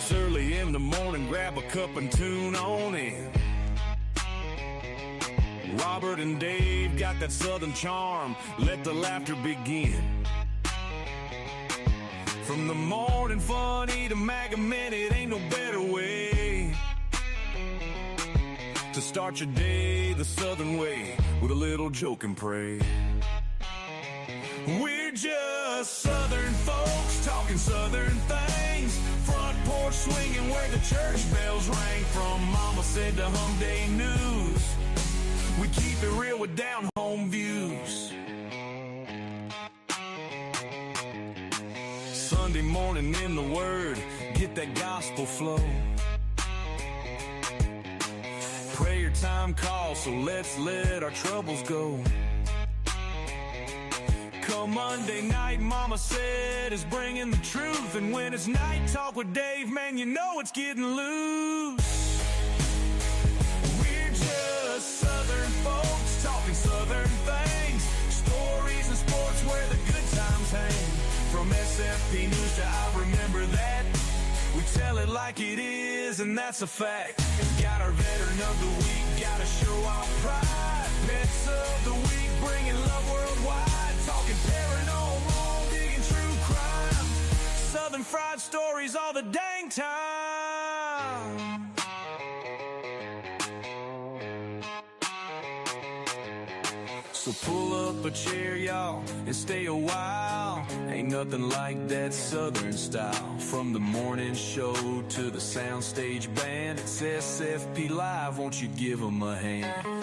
It's early in the morning, grab a cup and tune on in. Robert and Dave got that southern charm, let the laughter begin. From the morning funny to MAGA Minute, ain't no better way to start your day the southern way, with a little joke and pray. We're just southern folks talking southern things, front porch swinging where the church bells rang. From Mama Said to Hum Day News, we keep it real with down home views. Sunday morning in the Word, get that gospel flow. Prayer time calls, so let's let our troubles go. Come Monday night, Mama Said is bringing the truth, and when it's night talk with Dave, man, you know it's getting loose. We're just southern folks talking southern things, stories and sports where the good times hang. From SFP News to I Remember That, we tell it like it is, and that's a fact. Got our veteran of the week, gotta show our pride. Pets of the week, bringing love worldwide. Talking paranormal, digging true crime. Southern fried stories all the dang time. So pull up a chair, y'all, and stay a while. Ain't nothing like that southern style. From the morning show to the soundstage band, it's SFP Live, won't you give them a hand?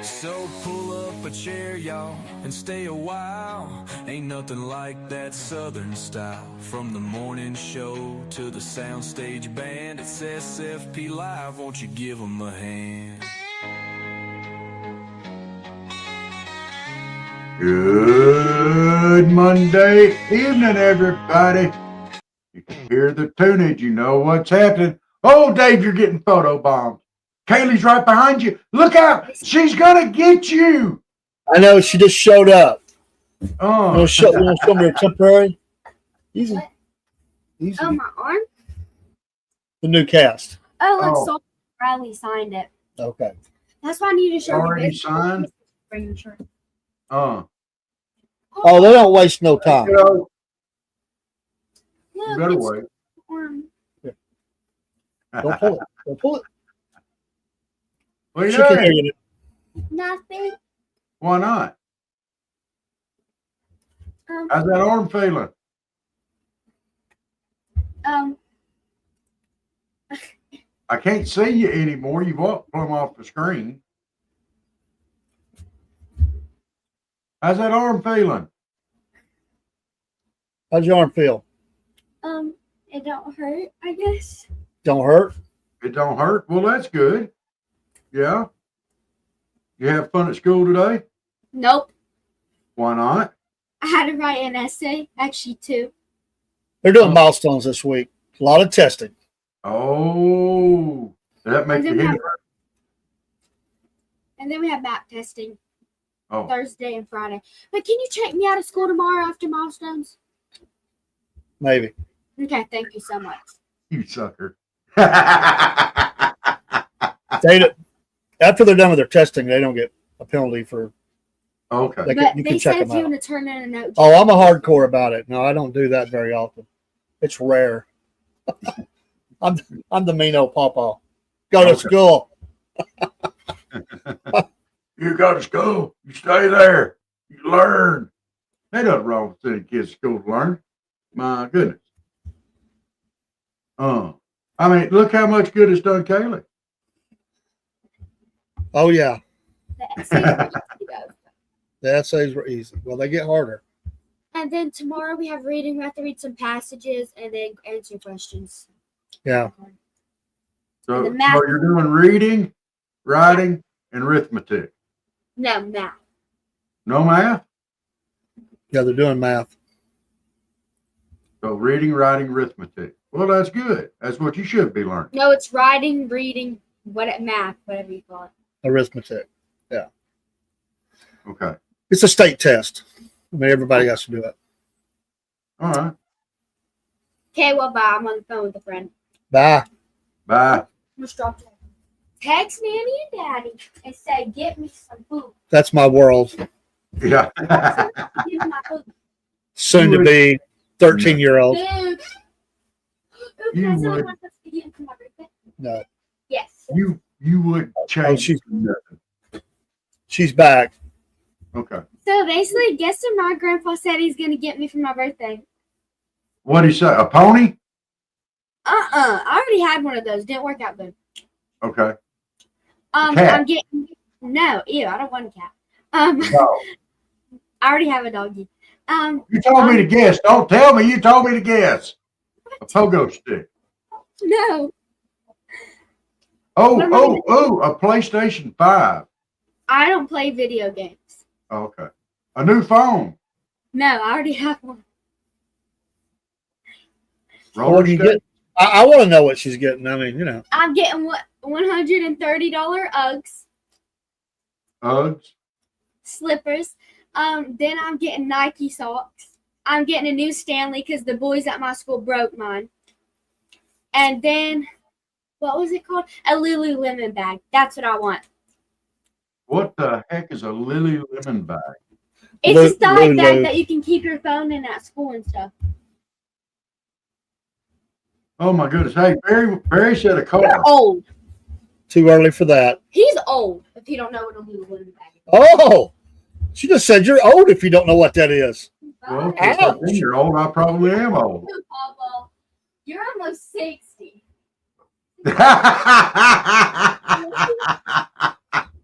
So pull up a chair, y'all, and stay a while. Ain't nothing like that southern style. From the morning show to the soundstage band, it's SFP Live, won't you give them a hand? Good Monday evening, everybody. You can hear the tunage. You know what's happening. Oh, Dave, you're getting photobombed. Kaylee's right behind you. Look out. She's going to get you. I know. She just showed up. Oh. You want to show me her temporary? Easy. Easy. Oh, my arm? The new cast. Oh, it's so Riley signed it. Okay. That's why I need to show Already you. signed? Oh, they don't waste no time. You Look, better it's wait. arm. Don't pull it. Don't pull it. What are She you can hear doing? you. Nothing. Why not? How's that arm feeling? I can't see you anymore. You've walked plumb off the screen. How's that arm feeling? How's your arm feel? It don't hurt, I guess. Don't hurt? It don't hurt? Well, that's good. Yeah? You have fun at school today? Nope. Why not? I had to write an essay, actually 2. They're doing milestones this week. A lot of testing. Oh, that makes you hit. And then we have back testing Oh, Thursday and Friday. But can you check me out of school tomorrow after milestones? Maybe. Okay, thank you so much. you sucker. After they're done with their testing, they don't get a penalty for. Okay. But You they can check said if them you out. want to turn in a note. Oh, I'm a hardcore about it. No, I don't do that very often. It's rare. I'm the mean old pawpaw. Go to school. You go to school. You stay there. You learn. Ain't nothing wrong with sending kids to school to learn. My goodness. I mean, look how much good it's done, Kaylee. Oh yeah. The essay. The essays were easy. Well, they get harder. And then tomorrow we have reading. We have to read some passages and then answer questions. Yeah. So, And the math- so you're doing reading, writing, and arithmetic. No, math. No math? Yeah, they're doing math. So reading, writing, arithmetic. Well, that's good. That's what you should be learning. No, it's writing, reading, math, whatever you call it. Arithmetic. Okay. It's a state test. I mean, everybody has to do it. All right. Okay, well, bye. I'm on the phone with a friend. Bye. Bye. Just drop it. Text Nanny and Daddy and say, "Get me some food." That's my world. Yeah. Give me my food. Soon to be 13-year-old. Food. Ooh, You can I send would. one for you for my birthday? No, Yes. you would change she's- nothing. she's back. Okay. So basically, guess what my grandpa said he's gonna get me for my birthday? What'd he say? A pony? I already had one of those. Didn't work out good. Okay. Cat. I'm getting no. Ew, I don't want a cat. No. I already have a doggy. You told me to guess. Don't tell me you told me to guess. A pogo stick. No, A PlayStation 5. I don't play video games. Okay. A new phone. No, I already have one. Roller What do you skate? get? I want to know what she's getting. I mean, you know. I'm getting what $130 Uggs Uggs. slippers. Then I'm getting Nike socks. I'm getting a new Stanley because the boys at my school broke mine. And then, what was it called? A Lululemon bag. That's what I want. What the heck is a Lululemon bag? It's a side Lulu. bag that you can keep your phone in at school and stuff. Oh my goodness. Hey, Barry said a car. You're old. Too early for that. He's old if you don't know what a Lululemon bag is. Oh, she just said you're old if you don't know what that is. Well, for Ouch. a 13-year-old, I probably am old. Papa, you're almost 60.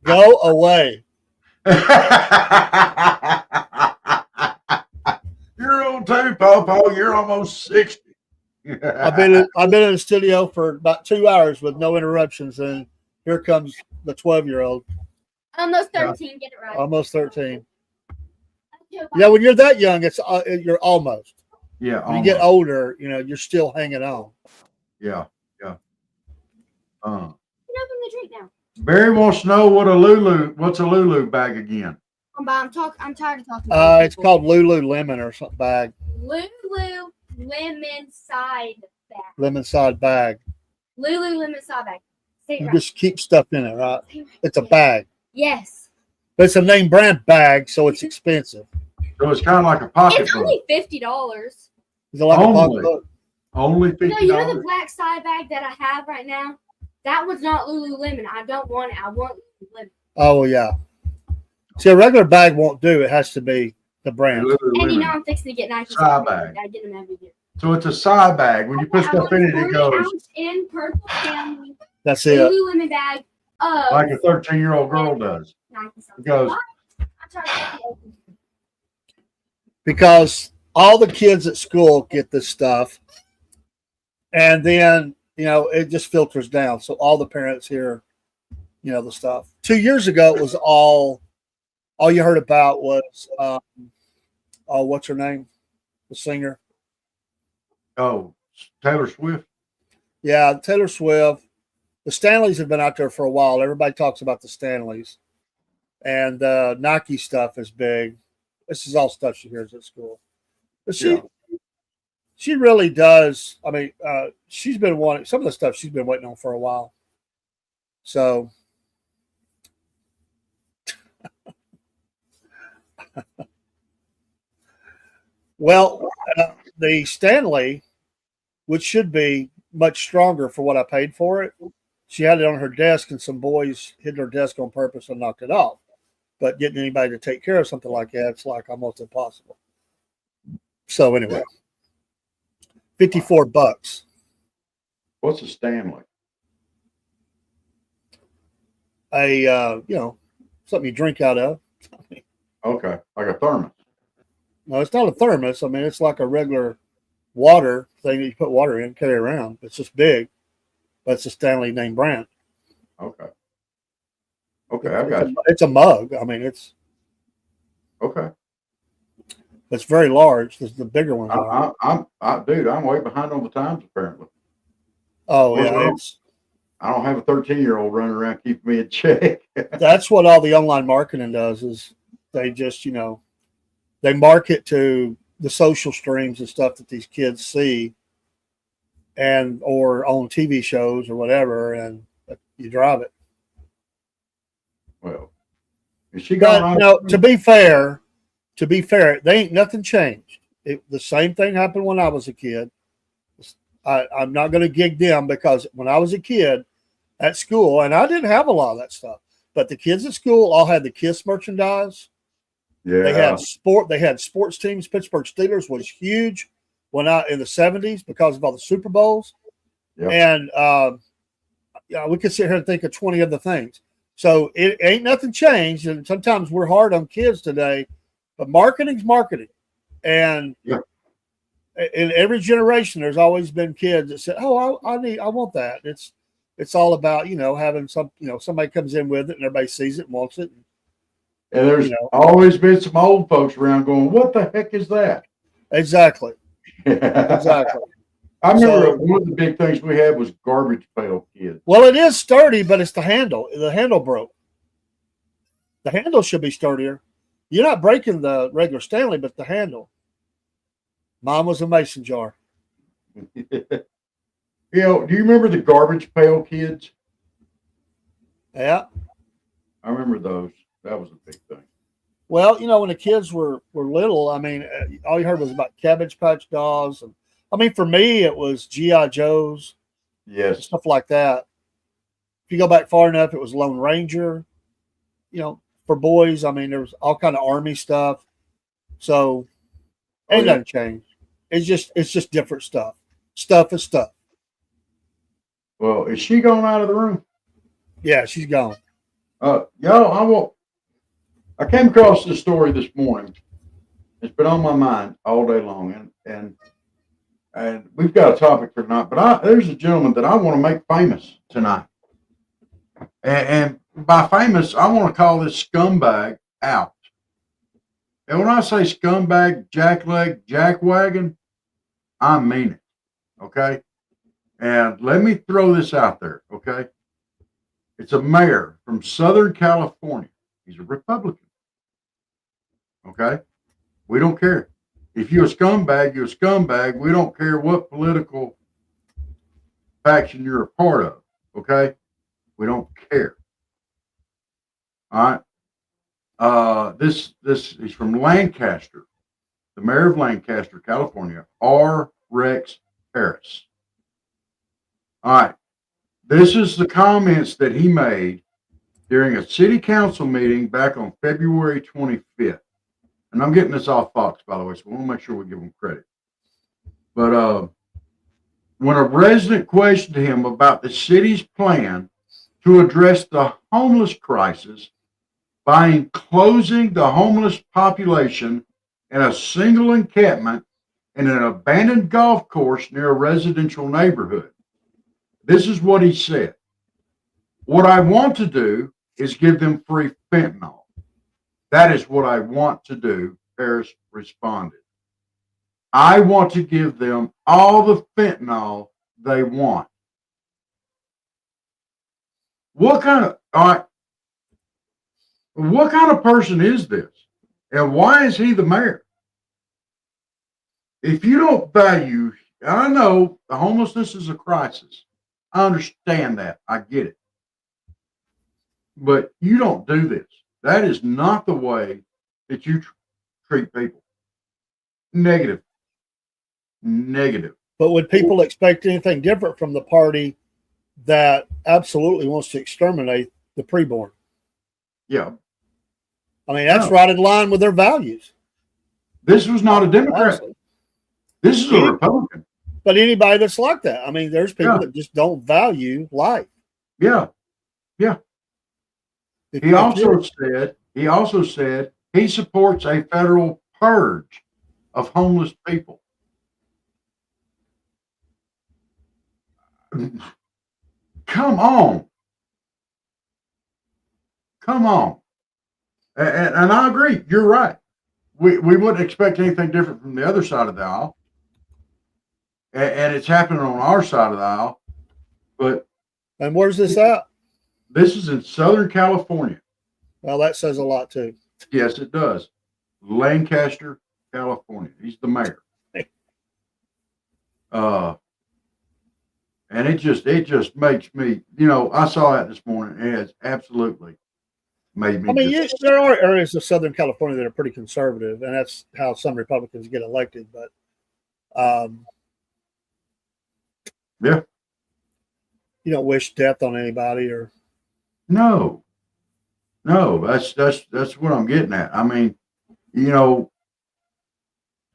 Go away. You're old too, Pawpaw. You're almost 60. I've been in the studio for about 2 hours with no interruptions, and here comes the 12-year-old, Almost 13. Get it right. almost 13. Yeah, when you're that young, it's you're almost. Yeah. When you get almost. older, you know, you're still hanging on. Yeah. You know, from the drink now. Barry wants to know what's a Lulu bag again? I'm tired of talking about It's called Lululemon or something bag, Lululemon side bag. lemon side bag. Lululemon side bag. Say it You right. just keep stuff in it, right? Say it right. It's a bag, Yes. but it's a name brand bag, so it's expensive. So it's kind of like a pocketbook. It's only $50. Is it like a Only. pocketbook? Only $50. No, you know the black side bag that I have right now? That was not Lululemon. I don't want it. I want Lululemon. Oh yeah. See, a regular bag won't do. It has to be the brand. And you Lululemon. know I'm fixing to get Nike Side side bag. I get them every year. So it's a side bag. When you put I stuff want in a it, it 40 goes ounce in purple Stanley That's it. Lululemon bag of like a 13-year-old girl does. Nike side. It goes. I'm trying to get it open. Because all the kids at school get this stuff, and then you know it just filters down. So all the parents hear, you know, the stuff. 2 years ago, it was all you heard about was what's her name, the singer. Oh, Taylor Swift. Yeah, Taylor Swift. The Stanleys have been out there for a while. Everybody talks about the Stanleys, and Nike stuff is big. This is all stuff she hears at school. But she really does. I mean, she's been wanting some of the stuff she's been waiting on for a while. So, well, the Stanley, which should be much stronger for what I paid for it, she had it on her desk, and some boys hid her desk on purpose and knocked it off. But getting anybody to take care of something like that, it's like almost impossible. So anyway, $54. What's a Stanley? You know, something you drink out of. Okay, like a thermos. No, it's not a thermos. I mean, it's like a regular water thing that you put water in, carry around. It's just big, but it's a Stanley name brand. Okay. Okay, I got you. It's a mug. I mean, it's Okay. very large. The bigger ones are. Dude, I'm way behind on the times apparently. Oh Well, yeah, it's I don't have a 13-year-old running around keeping me in check. that's what all the online marketing does. Is they just they market to the social streams and stuff that these kids see, and or on TV shows or whatever, and you drive it. Well, is she going But on? no, to be fair, they ain't nothing changed. The same thing happened when I was a kid. I'm not going to gig them because when I was a kid at school, and I didn't have a lot of that stuff, but the kids at school all had the KISS merchandise. Yeah. They had sports teams. Pittsburgh Steelers was huge in the 70s because of all the Super Bowls. Yep. And we could sit here and think of 20 other things. So it ain't nothing changed. And sometimes we're hard on kids today, but marketing's marketing. And in every generation, there's always been kids that say, "Oh, I want that." It's all about having somebody comes in with it and everybody sees it and wants it. And there's always been some old folks around going, "What the heck is that?" Exactly. Exactly. I remember one of the big things we had was garbage pail kids. Well, it is sturdy, but it's the handle. The handle broke. The handle should be sturdier. You're not breaking the regular Stanley, but the handle. Mine was a mason jar. Do you remember the garbage pail kids? Yeah. I remember those. That was a big thing. Well, when the kids were little, I mean, all you heard was about Cabbage Patch Dolls. And I mean, for me, it was G.I. Joes. Yes. Stuff like that. If you go back far enough, it was Lone Ranger. For boys, I mean, there was all kind of Army stuff. So ain't nothing changed. It's just different stuff. Stuff is stuff. Well, is she going out of the room? Yeah, she's gone. I came across this story this morning. It's been on my mind all day long, and we've got a topic for tonight. But there's a gentleman that I want to make famous tonight, and by famous, I want to call this scumbag out. And when I say scumbag, jackleg, jackwagon, I mean it. Okay, and let me throw this out there. Okay, it's a mayor from Southern California. He's a Republican. Okay? We don't care. If you're a scumbag, you're a scumbag. We don't care what political faction you're a part of. Okay? We don't care. All right? This is from Lancaster. The mayor of Lancaster, California, R. Rex Harris. All right. This is the comments that he made during a city council meeting back on February 25th. And I'm getting this off Fox, by the way, so we want to make sure we give him credit. But when a resident questioned him about the city's plan to address the homeless crisis by enclosing the homeless population in a single encampment in an abandoned golf course near a residential neighborhood, this is what he said. What I want to do is give them free fentanyl. That is what I want to do, Harris responded. I want to give them all the fentanyl they want. What kind of person is this? And why is he the mayor? If you don't value, I know the homelessness is a crisis. I understand that. I get it. But you don't do this. That is not the way that you treat people. Negative. But would people expect anything different from the party that absolutely wants to exterminate the preborn? Yeah. I mean, that's right in line with their values. This was not a Democrat. Honestly. This is a Republican. But anybody that's like that, I mean, there's people that just don't value life. Yeah. Yeah. He also said He supports a federal purge of homeless people. Come on. Come on. And I agree. You're right. We wouldn't expect anything different from the other side of the aisle. And it's happening on our side of the aisle. But And where's this at? this is in Southern California. Well, that says a lot too. Yes, it does. Lancaster, California. He's the mayor. And it just makes me, I saw that this morning, and it's absolutely made me. I mean, there are areas of Southern California that are pretty conservative, and that's how some Republicans get elected. But yeah, you don't wish death on anybody, or no, that's what I'm getting at. I mean,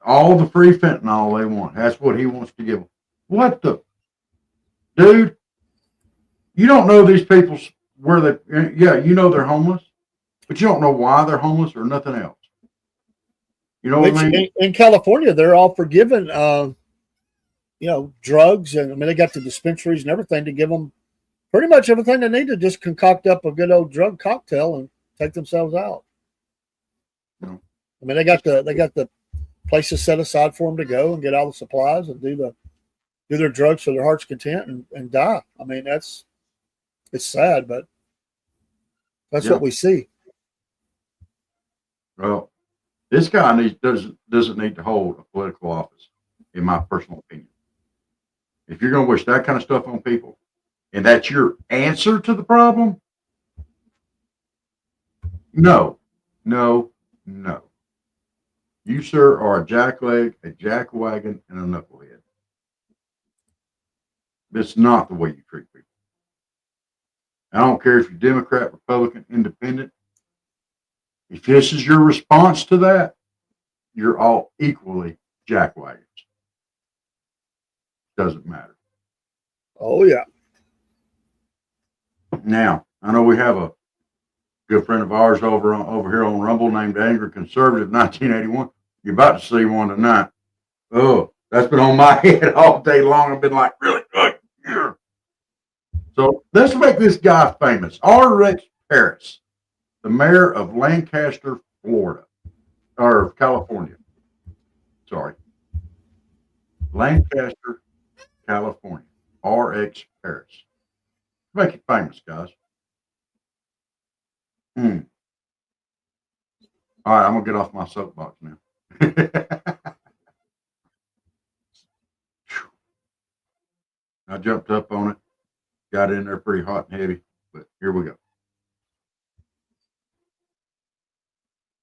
all the free fentanyl they want. That's what he wants to give them. What the dude? You don't know these people where they. Yeah, they're homeless, but you don't know why they're homeless or nothing else. You know what I mean? In California, they're all forgiven. Drugs, and I mean they got the dispensaries and everything to give them pretty much everything they need to just concoct up a good old drug cocktail and take themselves out. No. I mean they got the places set aside for them to go and get all the supplies and do their drugs to their heart's content and die. I mean it's sad, but that's what we see. Well, this guy doesn't need to hold a political office, in my personal opinion. If you're going to wish that kind of stuff on people, and that's your answer to the problem, no. You, sir, are a jackleg, a jackwagon, and a knucklehead. That's not the way you treat people. I don't care if you're Democrat, Republican, Independent. If this is your response to that, you're all equally jackwagons. Doesn't matter. Oh yeah. Now, I know we have a good friend of ours over here on Rumble named Angry Conservative 1981. You're about to see one tonight. Oh, that's been on my head all day long. I've been like, really good. Yeah. So let's make this guy famous. R. Rex Parris, the mayor of Lancaster, Florida, or California. Sorry. Lancaster, California. R.X. Parris. Make it famous, guys. All right, I'm going to get off my soapbox now. I jumped up on it, got in there pretty hot and heavy, but here we go.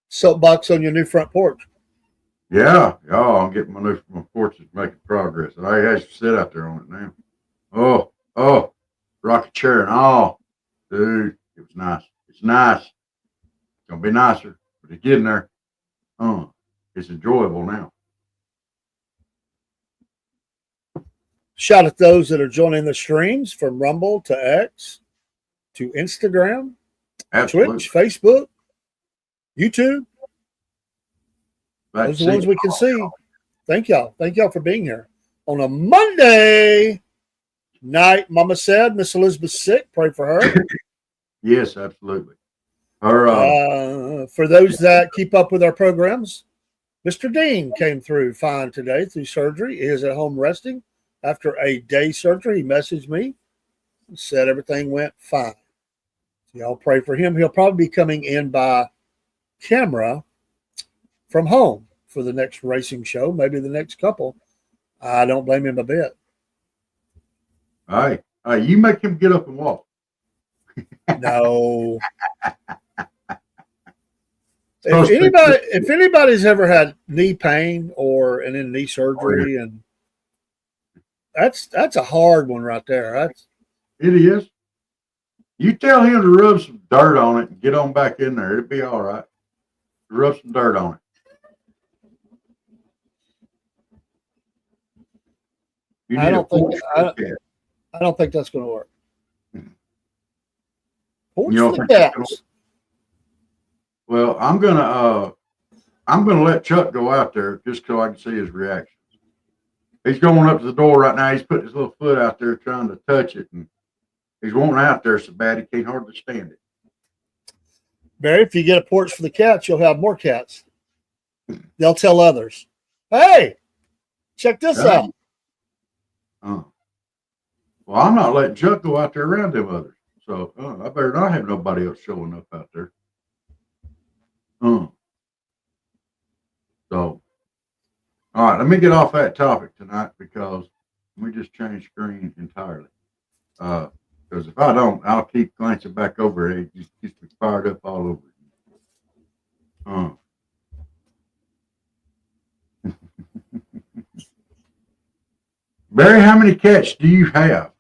Soapbox on your new front porch. Yeah, I'm getting my porch is making progress. I actually sit out there on it now. Oh, rocket chair and all. Dude, it was nice. It's nice. It's going to be nicer, but it's getting there. It's enjoyable now. Shout at those that are joining the streams from Rumble to X to Instagram, Absolutely. Twitch, Facebook, YouTube. Those are the ones we can see. Thank y'all. Thank y'all for being here on a Monday night. Mama said Miss Elizabeth's sick. Pray for her. Yes, absolutely. For those that keep up with our programs, Mr. Dean came through fine today through surgery. He is at home resting after a day surgery. He messaged me and said everything went fine. So y'all pray for him. He'll probably be coming in by camera from home for the next racing show, maybe the next couple. I don't blame him a bit. All right, you make him get up and walk. No. If anybody's ever had knee pain or and then knee surgery, and that's a hard one right there. It is. You tell him to rub some dirt on it and get on back in there. It'll be all right. Rub some dirt on it. I don't think that's going to work. Porch the cats. Well, I'm gonna let Chuck go out there just so I can see his reaction. He's going up to the door right now. He's putting his little foot out there trying to touch it, and he's wanting out there so bad he can't hardly stand it. Barry, if you get a porch for the cats, you'll have more cats. They'll tell others, hey, check this out. Well, I'm not letting Chuck go out there around them others. So I better not have nobody else showing up out there. So, all right, let me get off that topic tonight because let me just change screen entirely. Because if I don't, I'll keep glancing back over it. It just gets me fired up all over again. Barry, how many cats do you have?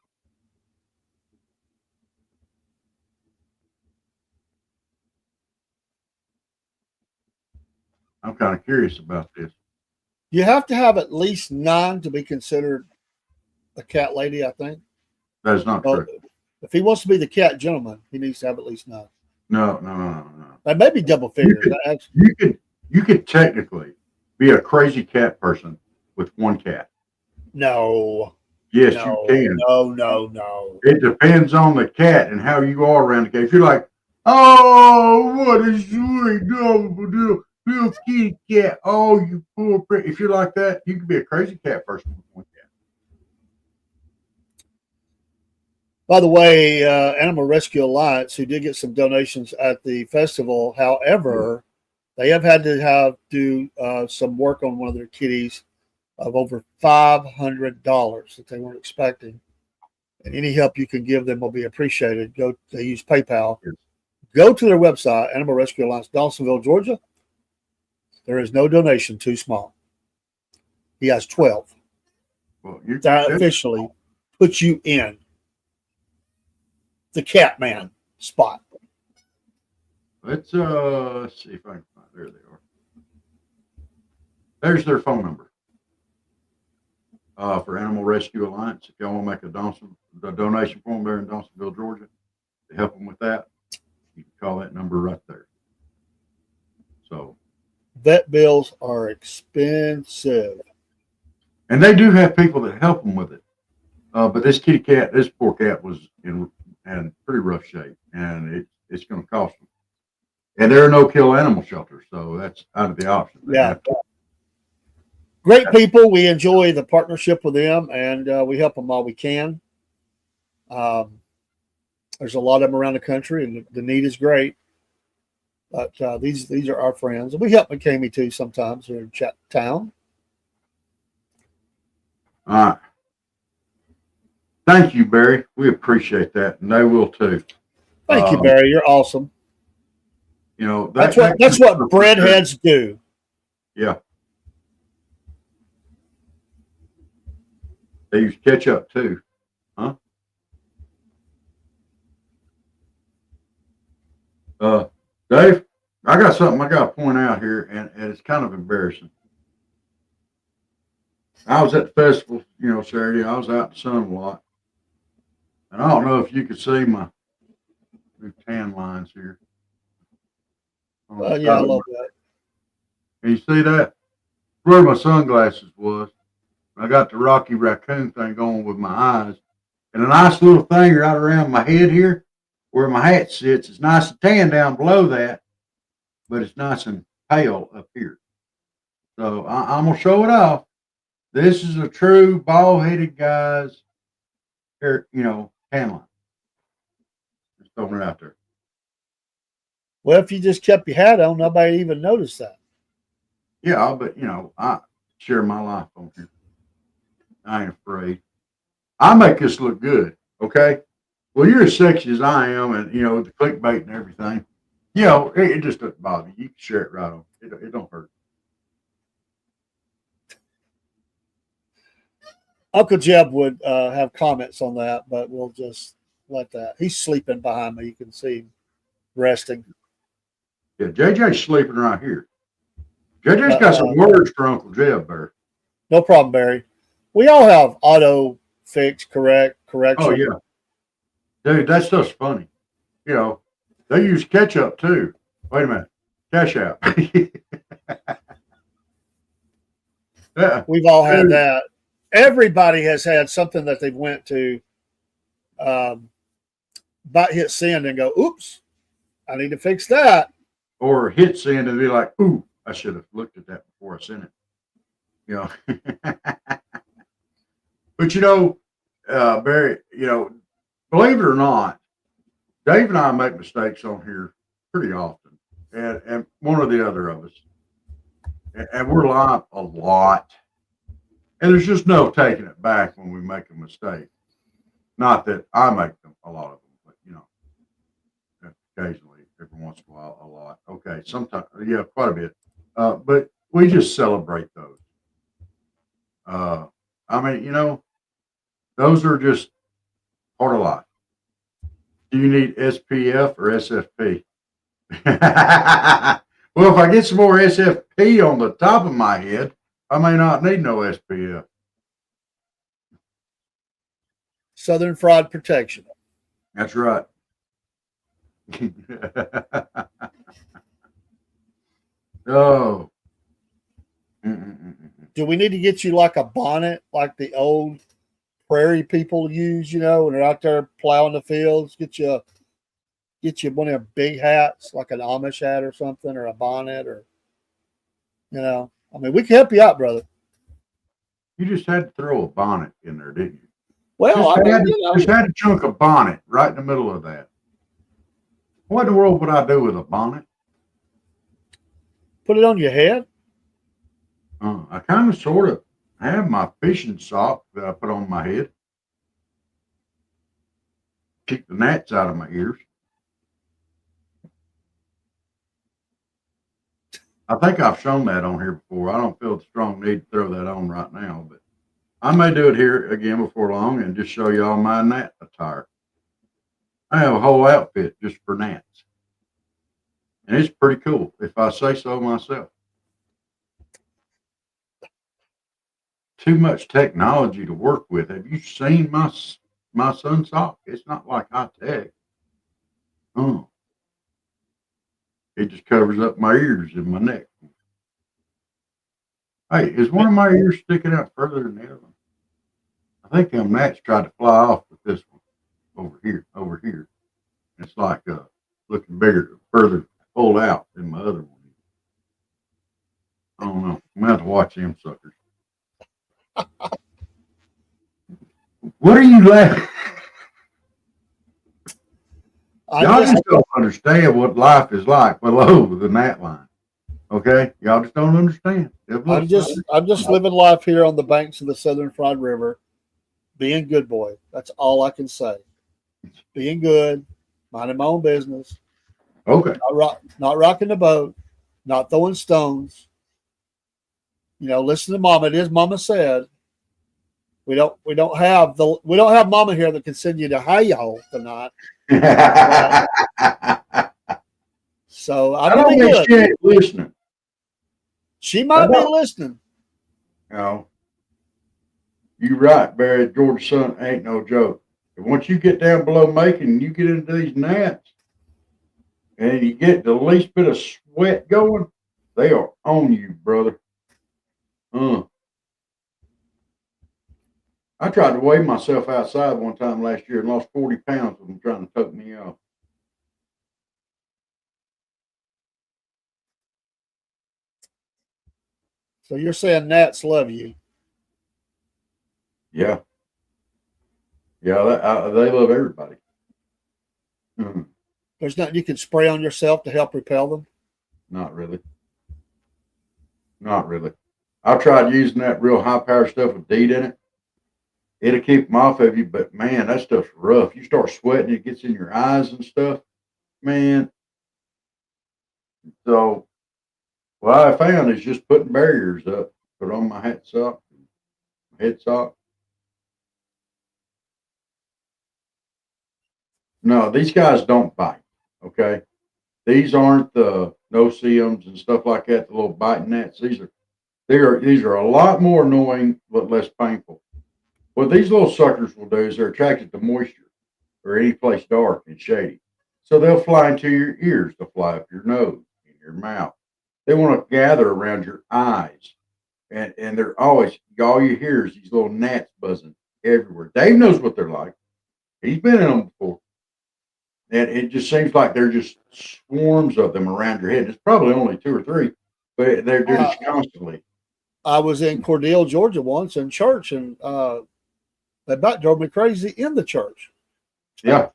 I'm kind of curious about this. You have to have at least 9 to be considered a cat lady, I think. That is not true. If he wants to be the cat gentleman, he needs to have at least 9. No. That may be double figures. You could technically be a crazy cat person with 1 cat. No. Yes, no, you can. No. It depends on the cat and how you are around the cat. If you're like, oh, what a sweet little kitty cat. Oh, you poor pretty. If you're like that, you could be a crazy cat person with 1 cat. By the way, Animal Rescue Alliance, who did get some donations at the festival, however, they have had to do some work on one of their kitties of over $500 that they weren't expecting. And any help you can give them will be appreciated. They use PayPal. Yes. Go to their website, Animal Rescue Alliance, Dawsonville, Georgia. There is no donation too small. He has 12. Well, That officially puts you in the Catman spot. Let's see if I can find. There they are. There's their phone number. For Animal Rescue Alliance, if y'all want to make a donation for them there in Dawsonville, Georgia, to help them with that, you can call that number right there. So, Vet bills are expensive. and they do have people that help them with it. But this poor cat was in pretty rough shape, and it's going to cost them. And there are no kill animal shelters, so that's out of the option. Yeah. Great people. We enjoy the partnership with them, and we help them all we can. There's a lot of them around the country, and the need is great. But these are our friends. And we help McCamey, too, sometimes here in Town. All right. Thank you, Barry. We appreciate that, and they will too. Thank you, Barry. You're awesome. You know, That's what breadheads do. Yeah. They use ketchup too, huh? Dave, I got something I got to point out here, and it's kind of embarrassing. I was at the festival, Saturday. I was out in the sun a lot, and I don't know if you could see my new tan lines here. Yeah, I love that. Can you see that? Where my sunglasses was. I got the Rocky Raccoon thing going with my eyes, and a nice little thing right around my head here, where my hat sits. It's nice and tan down below that, but it's nice and pale up here. So I'm gonna show it off. This is a true bald-headed guy's hair, tan line. Just throwing it out there. Well, if you just kept your hat on, nobody even noticed that. Yeah, but I share my life on here. I ain't afraid. I make this look good, okay? Well, you're as sexy as I am, and the clickbait and everything. It just doesn't bother you. You can share it right on. It don't hurt. Uncle Jeb would have comments on that, but we'll just let that. He's sleeping behind me. You can see him resting. Yeah, JJ's sleeping right here. JJ's got some words for Uncle Jeb there. No problem, Barry. We all have auto fix, correction. Oh, yeah. Dude, that stuff's funny. They use ketchup too. Wait a minute. Cash out. Yeah. We've all had that. Everybody has had something that they've went to about hit send and go, oops, I need to fix that. Or hit send and be like, ooh, I should have looked at that before I sent it. You know. But Barry, believe it or not, Dave and I make mistakes on here pretty often, and one or the other of us, and we're live a lot, and there's just no taking it back when we make a mistake. Not that I make them, a lot of them, but occasionally, every once in a while, a lot. Okay, sometimes, yeah, quite a bit, but we just celebrate those. Those are just part of life. Do you need SPF or SFP? Well, if I get some more SFP on the top of my head, I may not need no SPF. Southern Fraud Protection. That's right. Oh. Do we need to get you like a bonnet, like the old prairie people use, when they're out there plowing the fields? Get you one of them big hats, like an Amish hat or something, or a bonnet, or we can help you out, brother. You just had to throw a bonnet in there, didn't you? Well, just had a chunk of bonnet right in the middle of that. What in the world would I do with a bonnet? Put it on your head. I kind of sort of have my fishing sock that I put on my head. Keep the gnats out of my ears. I think I've shown that on here before. I don't feel the strong need to throw that on right now, but I may do it here again before long and just show you all my gnat attire. I have a whole outfit just for gnats. And it's pretty cool, if I say so myself. Too much technology to work with. Have you seen my son's sock? It's not like high tech. Oh, it just covers up my ears and my neck. Hey, is one of my ears sticking out further than the other one? I think them gnats tried to fly off with this one over here. It's like looking bigger, further pulled out than my other one. I don't know. I'm gonna have to watch them suckers. What are you laughing? Y'all just don't understand what life is like below the gnat line. Okay, y'all just don't understand. I'm just living life here on the banks of the Southern Fried River, being good boy. That's all I can say. Being good, minding my own business. Okay. Not rocking the boat, not throwing stones. Listen to Mama. It is Mama said. We don't have Mama here that can send you to Hi-Yo tonight. So I don't think she ain't listening. She might be listening. No. You're right, Barry. George's son ain't no joke. And once you get down below Macon, you get into these gnats, and you get the least bit of sweat going, they are on you, brother. I tried to weigh myself outside one time last year and lost 40 pounds with them trying to tote me off. So you're saying gnats love you? Yeah. Yeah, they love everybody. Mm-hmm. There's nothing you can spray on yourself to help repel them? Not really. Not really. I've tried using that real high power stuff with DEET in it. It'll keep them off of you, but man, that stuff's rough. You start sweating, it gets in your eyes and stuff. Man. So what I found is just putting barriers up. Put on my head sock. No, these guys don't bite. Okay. These aren't the no-see-ums and stuff like that, the little biting gnats. These are a lot more annoying, but less painful. What these little suckers will do is they're attracted to moisture or any place dark and shady. So they'll fly into your ears. They'll fly up your nose, in your mouth. They want to gather around your eyes. And they're always, all you hear is these little gnats buzzing everywhere. Dave knows what they're like. He's been in them before. And it just seems like they're just swarms of them around your head. It's probably only two or three, but they're just constantly. I was in Cordele, Georgia once in church, and they about drove me crazy in the church. Yeah.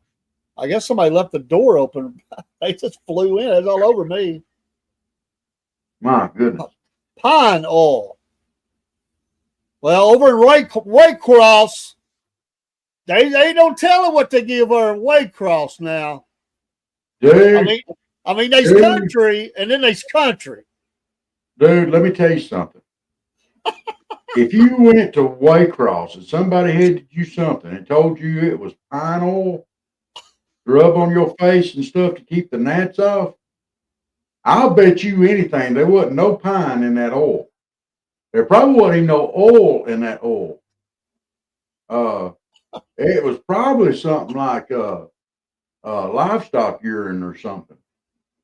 I guess somebody left the door open. They just flew in. It's all over me. My goodness. Pine oil. Well, over in Waycross, they don't tell them what they give her in Waycross now. Dude, I mean, there's Dude. country, and then there's country. dude, let me tell you something. If you went to Waycross and somebody handed you something and told you it was pine oil, rub on your face and stuff to keep the gnats off, I'll bet you anything there wasn't no pine in that oil. There probably wasn't even no oil in that oil. It was probably something like livestock urine or something.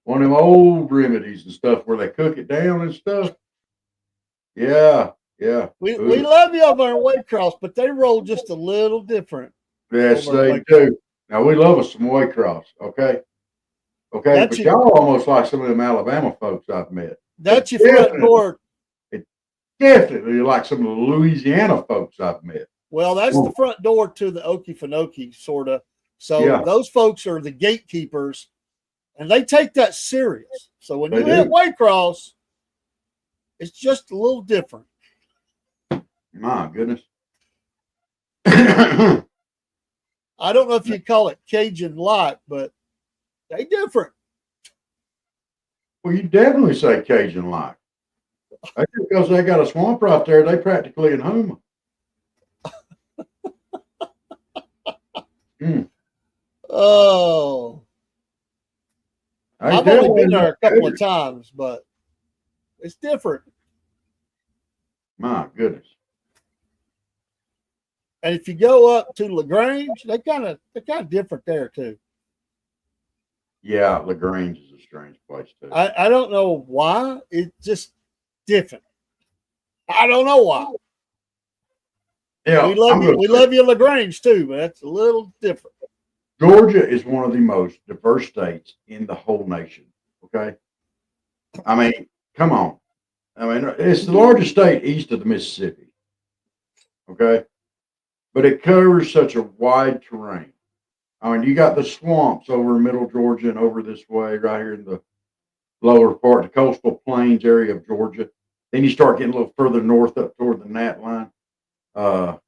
One of them old remedies and stuff where they cook it down and stuff. Yeah. We love you over in Waycross, but they roll just a little different. Yes, over they Waycross. do. Now we love us some Waycross, okay? Okay, That's but your- y'all almost like some of them Alabama folks I've met. That's your front door. Definitely like some of the Louisiana folks I've met. Well, that's the front door to the Okefenokee, sort of. So Yeah. those folks are the gatekeepers, and they take that serious. So when They you do. hit Waycross, it's just a little different. My goodness. I don't know if you call it Cajun light, but they different. Well, you definitely say Cajun like. That's because they got a swamp right there. They practically in Houma. Oh, I've only been there a couple of times, but it's different. My goodness. And if you go up to LaGrange, they're kind of different there too. Yeah, LaGrange is a strange place too. I don't know why. It's just different. I don't know why. Yeah, We love you, LaGrange too, but that's a little different. Georgia is one of the most diverse states in the whole nation. Okay. I mean, come on. I mean, it's the largest state east of the Mississippi. Okay. But it covers such a wide terrain. I mean, you got the swamps over in middle Georgia and over this way, right here in the lower part, the coastal plains area of Georgia. Then you start getting a little further north up toward the gnat line. Ouch.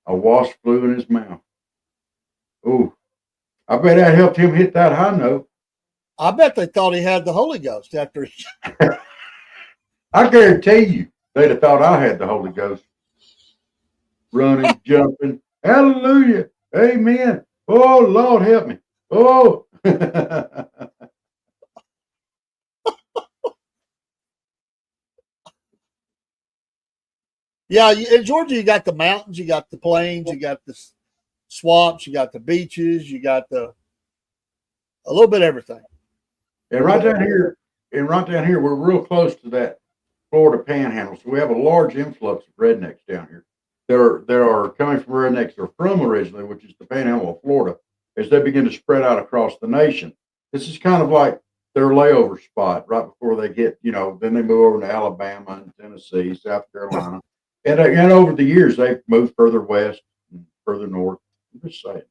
A wasp flew in his mouth. Oh, I bet that helped him hit that high note. I bet they thought he had the Holy Ghost after he. I guarantee you, they'd have thought I had the Holy Ghost. Running, jumping. Hallelujah. Amen. Oh, Lord, help me. Oh. Yeah, in Georgia, you got the mountains, you got the plains, you got the swamps, you got the beaches, you got a little bit of everything. And right down here, we're real close to that Florida Panhandle, so we have a large influx of rednecks down here. There are coming from rednecks they're from originally, which is the Panhandle of Florida, as they begin to spread out across the nation. This is kind of like their layover spot right before they get, then they move over to Alabama and Tennessee, South Carolina. And over the years, they've moved further west and further north. I'm just saying.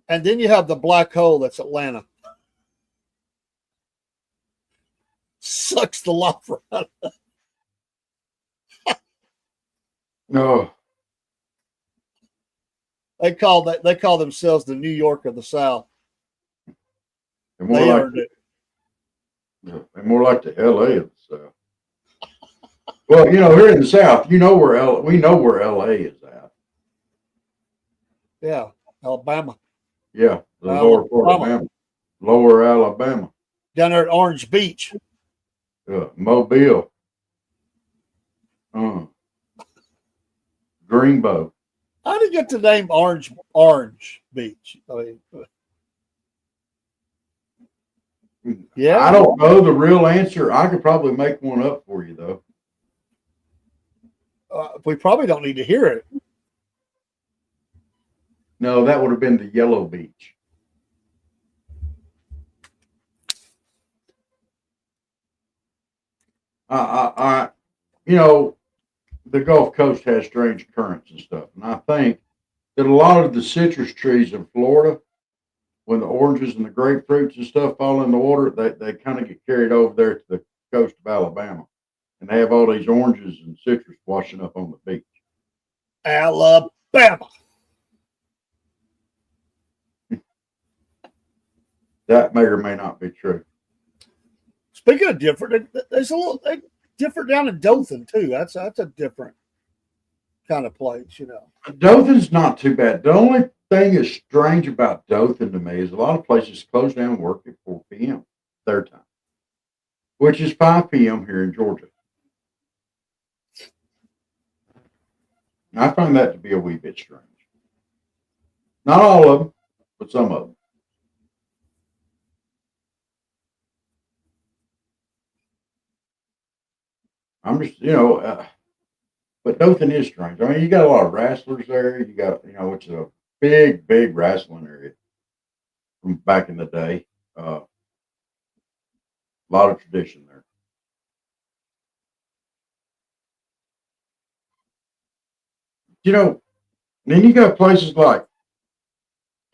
And then you have the black hole that's Atlanta. Sucks the life out of it. No. They call themselves the New York of the South. They're They earned it. They're more like the LA of the South. Well, here in the South, we know where LA is at. Yeah, Alabama. Yeah, the lower part of Alabama. Lower Alabama. Down there at Orange Beach. Mobile. Greenbow. How did you get the name Orange Beach? I mean, yeah. I don't know the real answer. I could probably make one up for you, though. We probably don't need to hear it. No, that would have been the Yellow Beach. You know, the Gulf Coast has strange currents and stuff, and I think that a lot of the citrus trees in Florida, when the oranges and the grapefruits and stuff fall in the water, they kind of get carried over there to the coast of Alabama, and they have all these oranges and citrus washing up on the beach. Alabama. That may or may not be true. Speaking of different, there's a little different down in Dothan too. That's a different kind of place, you know. Dothan's not too bad. The only thing that's strange about Dothan to me is a lot of places close down work at 4 p.m. their time, which is 5 p.m. here in Georgia. I find that to be a wee bit strange. Not all of them, but some of them. I'm just, but Dothan is strange. I mean, you got a lot of wrestlers there. You got, it's a big, big wrestling area from back in the day. A lot of tradition there. Then you got places like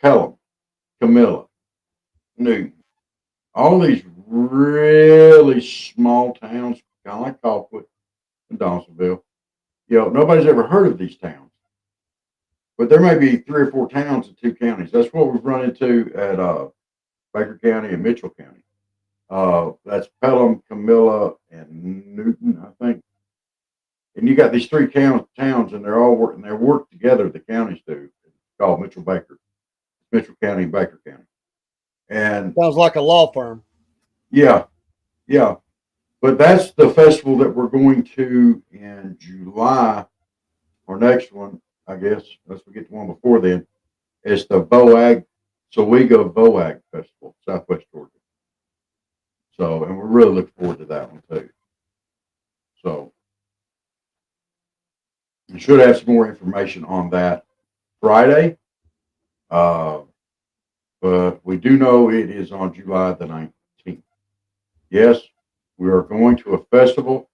Pelham, Camilla, Newton, all these really small towns, kind of like Colquitt and Dawsonville. Nobody's ever heard of these towns, but there may be 3 or 4 towns in 2 counties. That's what we've run into at Baker County and Mitchell County. That's Pelham, Camilla, and Newton, I think. And you got these 3 towns, and they're all working. They work together. The counties do. It's called Mitchell County and Baker County. And sounds like a law firm. Yeah. But that's the festival that we're going to in July, or next one, I guess, unless we get to one before then. It's the Sowego Boag Festival, Southwest Georgia. So, and we're really looking forward to that one too. So, we should have some more information on that Friday. But we do know it is on July the 19th. Yes, we are going to a festival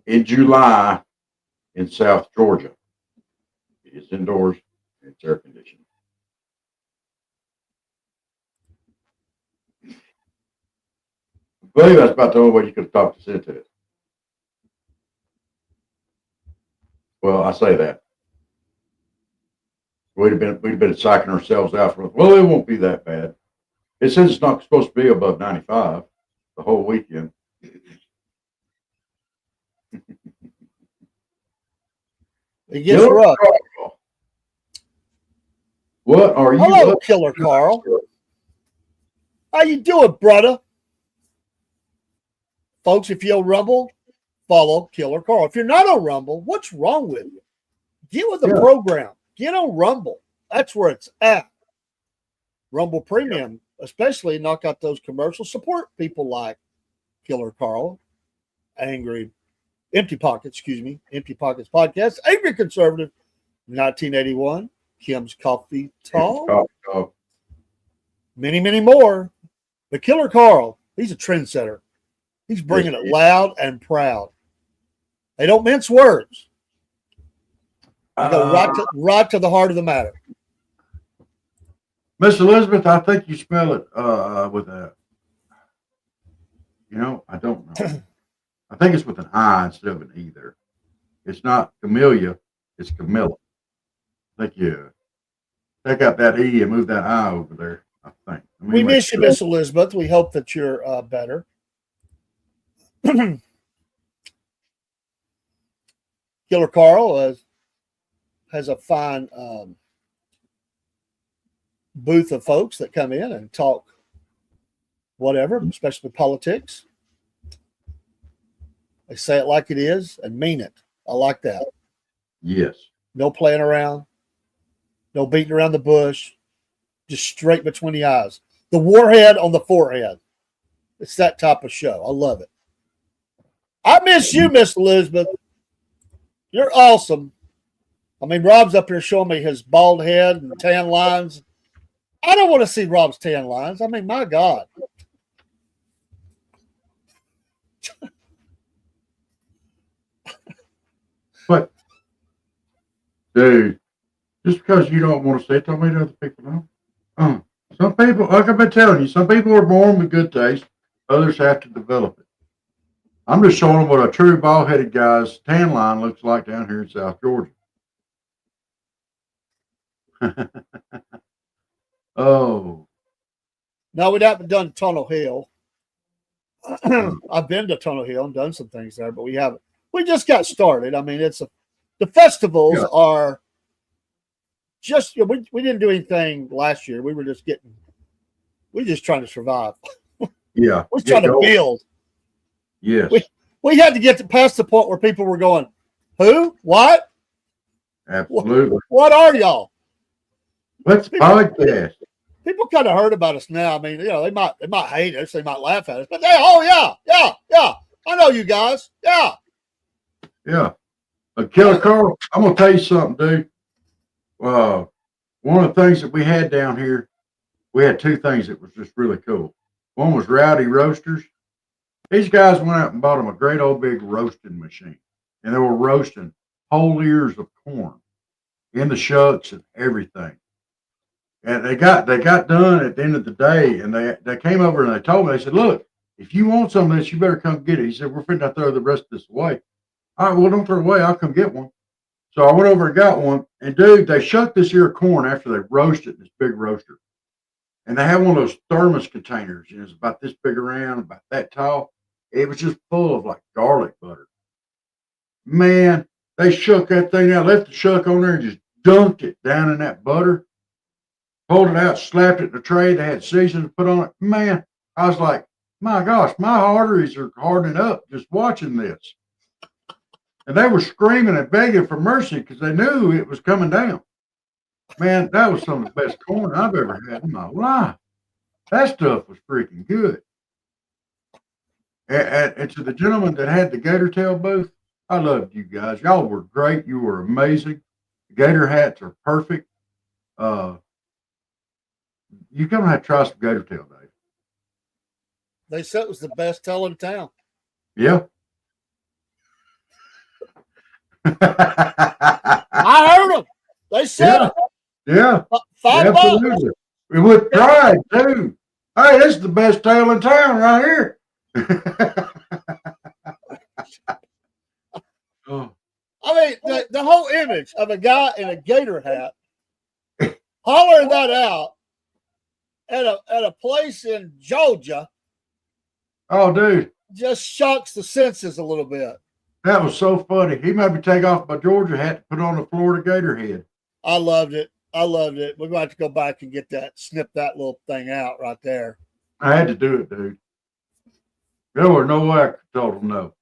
in July in South Georgia. It is indoors. It's air conditioned. I believe that's about the only way you could have talked us into it. Well, I say that. We'd have been psyching ourselves out for, well, it won't be that bad. It says it's not supposed to be above 95 the whole weekend. It gets rough. What are you? Hello, Killer Carl. How you doing, brother? Folks, if you'll Rumble, follow Killer Carl. If you're not on Rumble, what's wrong with you? Get with the program. Get on Rumble. That's where it's at. Rumble Premium, especially knock out those commercials. Support people like Killer Carl, Empty Pockets Podcast, Angry Conservative, 1981, Kim's Coffee Talk, many, many more. But Killer Carl, he's a trendsetter. He's bringing it loud and proud. They don't mince words. They go right to the heart of the matter. Miss Elizabeth, I think you spell it with a, I don't know. I think it's with an I instead of an E there. It's not Camellia, it's Camilla. I think you take out that E and move that I over there, I think. We miss you, Miss Elizabeth. We hope that you're better. Killer Carl has a fine booth of folks that come in and talk whatever, especially politics. They say it like it is and mean it. I like that. Yes. No playing around. No beating around the bush. Just straight between the eyes. The warhead on the forehead. It's that type of show. I love it. I miss you, Miss Elizabeth. You're awesome. I mean, Rob's up here showing me his bald head and tan lines. I don't want to see Rob's tan lines. I mean, my God. But, dude, just because you don't want to say it, don't mean other people don't. Some people, like I've been telling you, some people are born with good taste. Others have to develop it. I'm just showing them what a true bald-headed guy's tan line looks like down here in South Georgia. Oh. No, we haven't done Tunnel Hill. I've been to Tunnel Hill and done some things there, but we haven't. We just got started. I mean, the festivals are just, we didn't do anything last year. We were just trying to survive. Yeah. We're trying to build. Yes. We had to get past the point where people were going, who? What? Absolutely. What are y'all? Let's podcast. People kind of heard about us now. I mean, they might hate us, they might laugh at us, but yeah. I know you guys. Yeah. Yeah. Killer Carl, I'm gonna tell you something, dude. One of the things that we had down here, we had two things that was just really cool. One was Rowdy Roasters. These guys went out and bought them a great old big roasting machine, and they were roasting whole ears of corn in the shucks and everything. And they got done at the end of the day, and they came over and they told me, they said, look, if you want some of this, you better come get it. He said, we're finna to throw the rest of this away. All right, well, don't throw it away. I'll come get one. So I went over and got one. And, dude, they shucked this ear of corn after they roasted this big roaster. And they had one of those thermos containers. And it was about this big around, about that tall. It was just full of, like, garlic butter. Man, they shook that thing out, left the shuck on there, and just dunked it down in that butter. Pulled it out, slapped it in the tray. They had seasonings put on it. Man, I was like, my gosh, my arteries are hardening up just watching this. And they were screaming and begging for mercy because they knew it was coming down. Man, that was some of the best corn I've ever had in my life. That stuff was freaking good. And to the gentleman that had the Gator Tail booth, I loved you guys. Y'all were great. You were amazing. The Gator hats are perfect. You come and have to try some Gator Tail, Dave. They said it was the best tail in town. Yeah. I heard them. They said it. Yeah. $5. Absolutely. With pride, too. Hey, this is the best tail in town right here. Oh. I mean, the whole image of a guy in a gator hat hollering that out at a place in Georgia. Oh, dude. Just shocks the senses a little bit. That was so funny. He made me take off my Georgia hat to put on a Florida Gator head. I loved it. We're going to have to go back and snip that little thing out right there. I had to do it, dude. There was no way I could tell him no.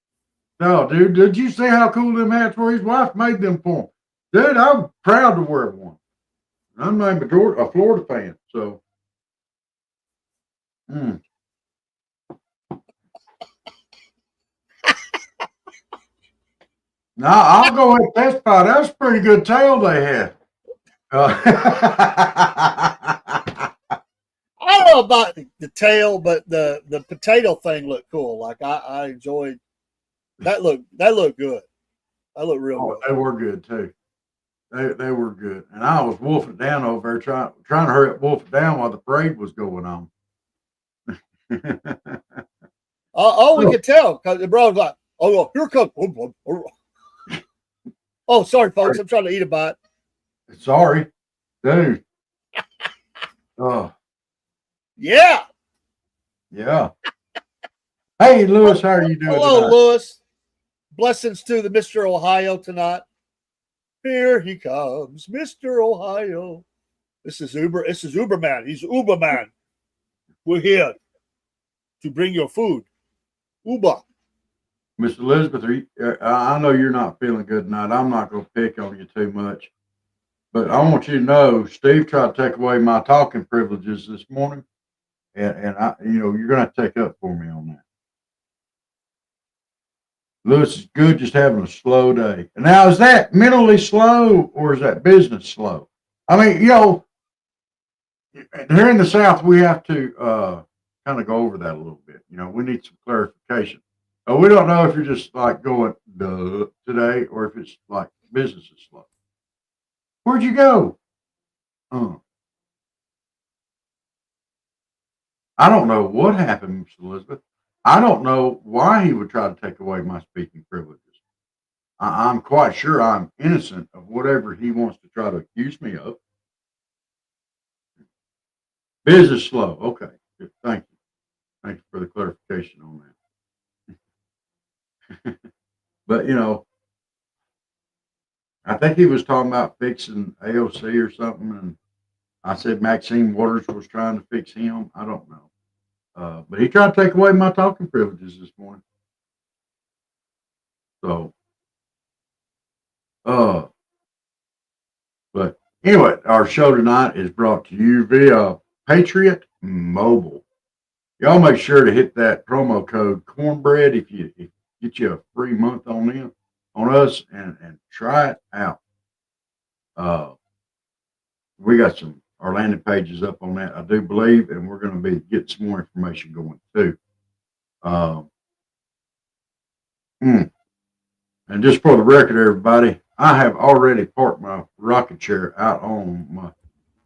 No, dude, did you see how cool them hats were? His wife made them for him. Dude, I'm proud to wear one. I'm not a Florida fan, so. Now, I'll go ahead and testify. That was a pretty good tail they had. I don't know about the tail, but the potato thing looked cool. Like I enjoyed that. Looked good. That looked real good. They were good too. They were good. And I was wolfing it down over there, trying to hurry up, wolf it down while the parade was going on. All we could tell because the bro was like, "Oh, here comes." Oh, sorry, folks. I'm trying to eat a bite. Sorry, dude. Oh, yeah. Hey, Lewis, how are you doing? Hello, tonight? Lewis. Blessings to the Mr. Ohio tonight. Here he comes, Mr. Ohio. This is Uberman. He's Uberman. We're here to bring your food. Uber. Miss Elizabeth, I know you're not feeling good tonight. I'm not going to pick on you too much, but I want you to know Steve tried to take away my talking privileges this morning, and you're going to have to take up for me on that. Lewis is good just having a slow day. Now, is that mentally slow or is that business slow? I mean, here in the South, we have to kind of go over that a little bit. We need some clarification. We don't know if you're just like going duh today or if it's like business is slow. Where'd you go? I don't know what happened, Miss Elizabeth. I don't know why he would try to take away my speaking privileges. I'm quite sure I'm innocent of whatever he wants to try to accuse me of. Business slow. Okay. Good. Thank you. Thank you for the clarification on that. But, I think he was talking about fixing AOC or something. And I said Maxine Waters was trying to fix him. I don't know. But he tried to take away my talking privileges this morning. So, but anyway, our show tonight is brought to you via Patriot Mobile. Y'all make sure to hit that promo code cornbread if get you a free month on us and try it out. We got our landing pages up on that, I do believe, and we're going to be getting some more information going too. And just for the record, everybody, I have already parked my rocket chair out on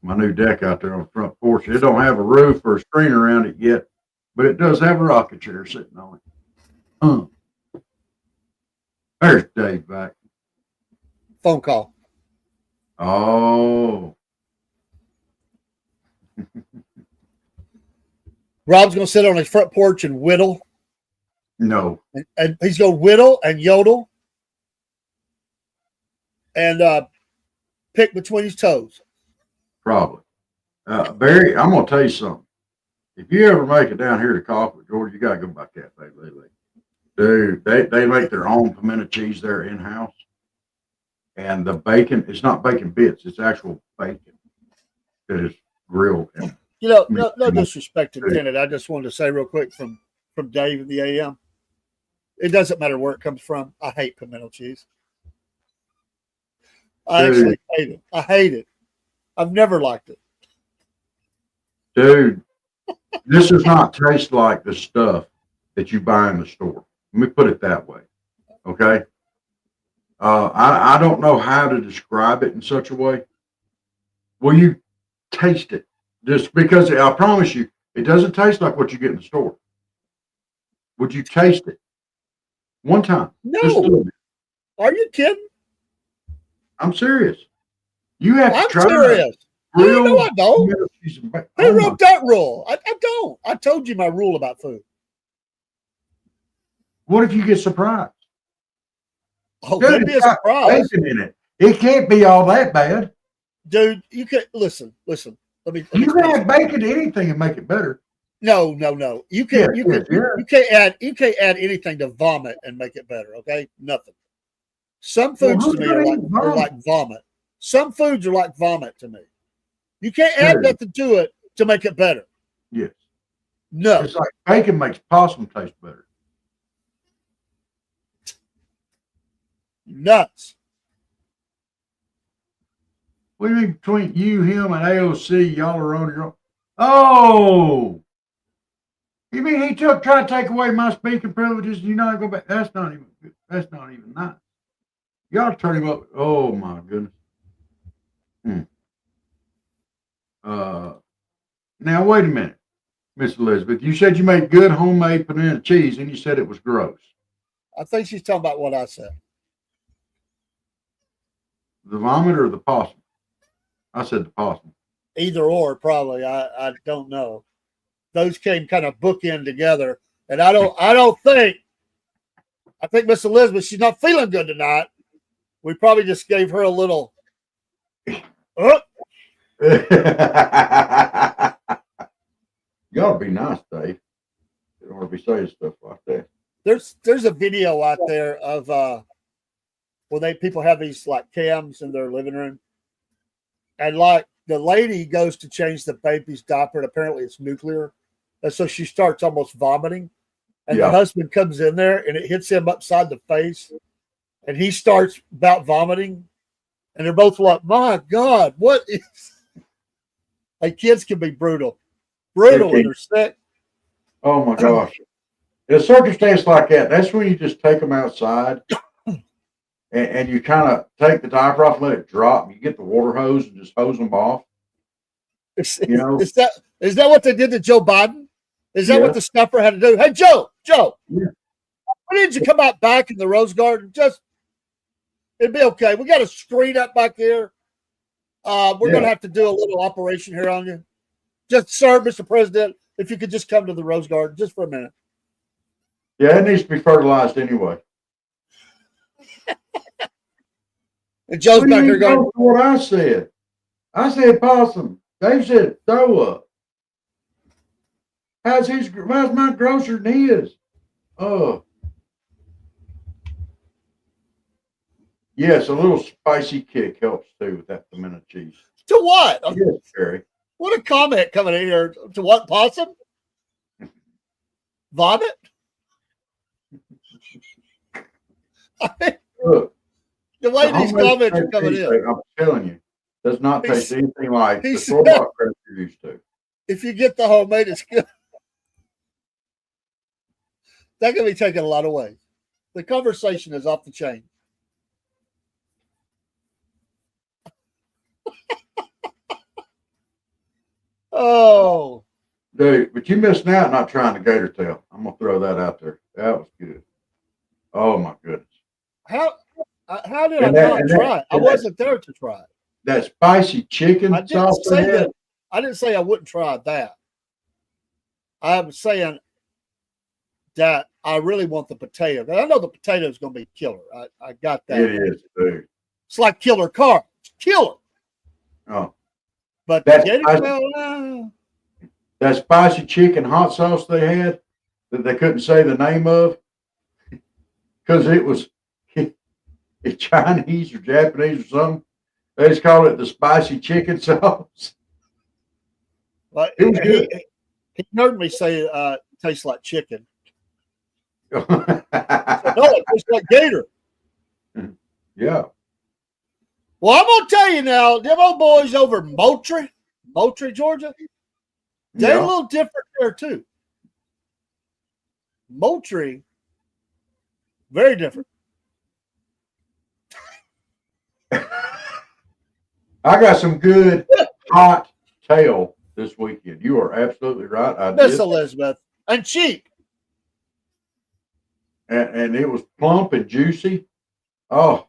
my new deck out there on the front porch. It don't have a roof or a screen around it yet, but it does have a rocket chair sitting on it. There's Dave back. Phone call. Oh. Rob's going to sit on his front porch and whittle. No. And he's going to whittle and yodel and pick between his toes. Probably. Barry, I'm going to tell you something. If you ever make it down here to Colquitt, Georgia, you got to go by Cafe Lele. Dude, they make their own pimento cheese there in-house. And the bacon, it's not bacon bits, it's actual bacon that is grilled. No disrespect intended. I just wanted to say real quick from Dave in the AM. It doesn't matter where it comes from. I hate pimento cheese. I actually hate it. I hate it. I've never liked it. Dude, this does not taste like the stuff that you buy in the store. Let me put it that way. Okay? I don't know how to describe it in such a way. Will you taste it? Just because I promise you, it doesn't taste like what you get in the store. Would you taste it? One time. No. Are you kidding? I'm serious. You have to try. I'm serious. No, I don't. Who wrote that rule? I don't. I told you my rule about food. What if you get surprised? Oh, that'd be a surprise. Bacon in it. It can't be all that bad. Dude, you can listen. You can add bacon to anything and make it better. No. You can't add anything to vomit and make it better, okay? Nothing. Some foods to me are like vomit. Some foods are like vomit to me. You can't add nothing to it to make it better. Yes. No. It's like bacon makes possum taste better. Nuts. What do you mean between you, him, and AOC, y'all are on your own? Oh! You mean he tried to take away my speaking privileges and you not go back? That's not even good. That's not even nice. Y'all turn him up. Oh my goodness. Now wait a minute, Miss Elizabeth. You said you made good homemade pimento cheese and you said it was gross. I think she's talking about what I said. The vomit or the possum? I said the possum. Either or, probably. I don't know. Those came kind of bookend together, and I think Miss Elizabeth, she's not feeling good tonight. We probably just gave her a little. You ought to be nice, Dave. You don't want to be saying stuff like that. There's a video out there of where people have these like cams in their living room, and like the lady goes to change the baby's diaper, and apparently it's nuclear, and so she starts almost vomiting, and the husband comes in there and it hits him upside the face, and he starts about vomiting, and they're both like, "My God, what is?" Like kids can be brutal when they're sick. Oh my gosh. In a circumstance like that, that's when you just take them outside and you kind of take the diaper off and let it drop. You get the water hose and just hose them off. You know, is that what they did to Joe Biden? Is that Yeah. what the stuffer had to do? Hey, Joe, Yeah. why didn't you come out back in the Rose Garden? It'd be okay. We got a screen up back here. We're going to have to do a little operation here on you. Just, sir, Mr. President, if you could just come to the Rose Garden just for a minute. Yeah, it needs to be fertilized anyway. And Joe's back here going, What I said possum. Dave said throw up. How's my grocer than his? Oh. Yes, a little spicy kick helps too with that pimento cheese. to what? Yes, Jerry. What a comment coming in here. To what, possum? Vomit? Look, The way these homemade comments are crab coming cheese in. steak, I'm telling you, does not He's- taste anything like he the said- store-bought crab you're used to. If you get the homemade, it's good. That can be taken a lot of ways. The conversation is off the chain. Oh, Dude, but you missing out not trying the gator tail. I'm gonna throw that out there. That was good. Oh my goodness. how did I And that- not and that- try it? I and that- wasn't there to try it. That spicy chicken I didn't sauce say they had, that. I didn't say I wouldn't try that. I'm saying that I really want the potato. I know the potato is going to be killer. I got that. it is, dude. It's like killer car. It's killer. Oh, But That's- the gator I- tail, that spicy chicken hot sauce they had that they couldn't say the name of because it was Chinese or Japanese or something. They just called it the spicy chicken sauce. like, It was good. he heard me say it tastes like chicken. Yeah. No, it tastes like gator. Well, I'm going to tell you now, them old boys over in Moultrie, Georgia, they're a little different there too. Moultrie, very different. I got some good hot tail this weekend. You are absolutely right. I Miss did. Elizabeth. And cheap. And it was plump and juicy. Oh,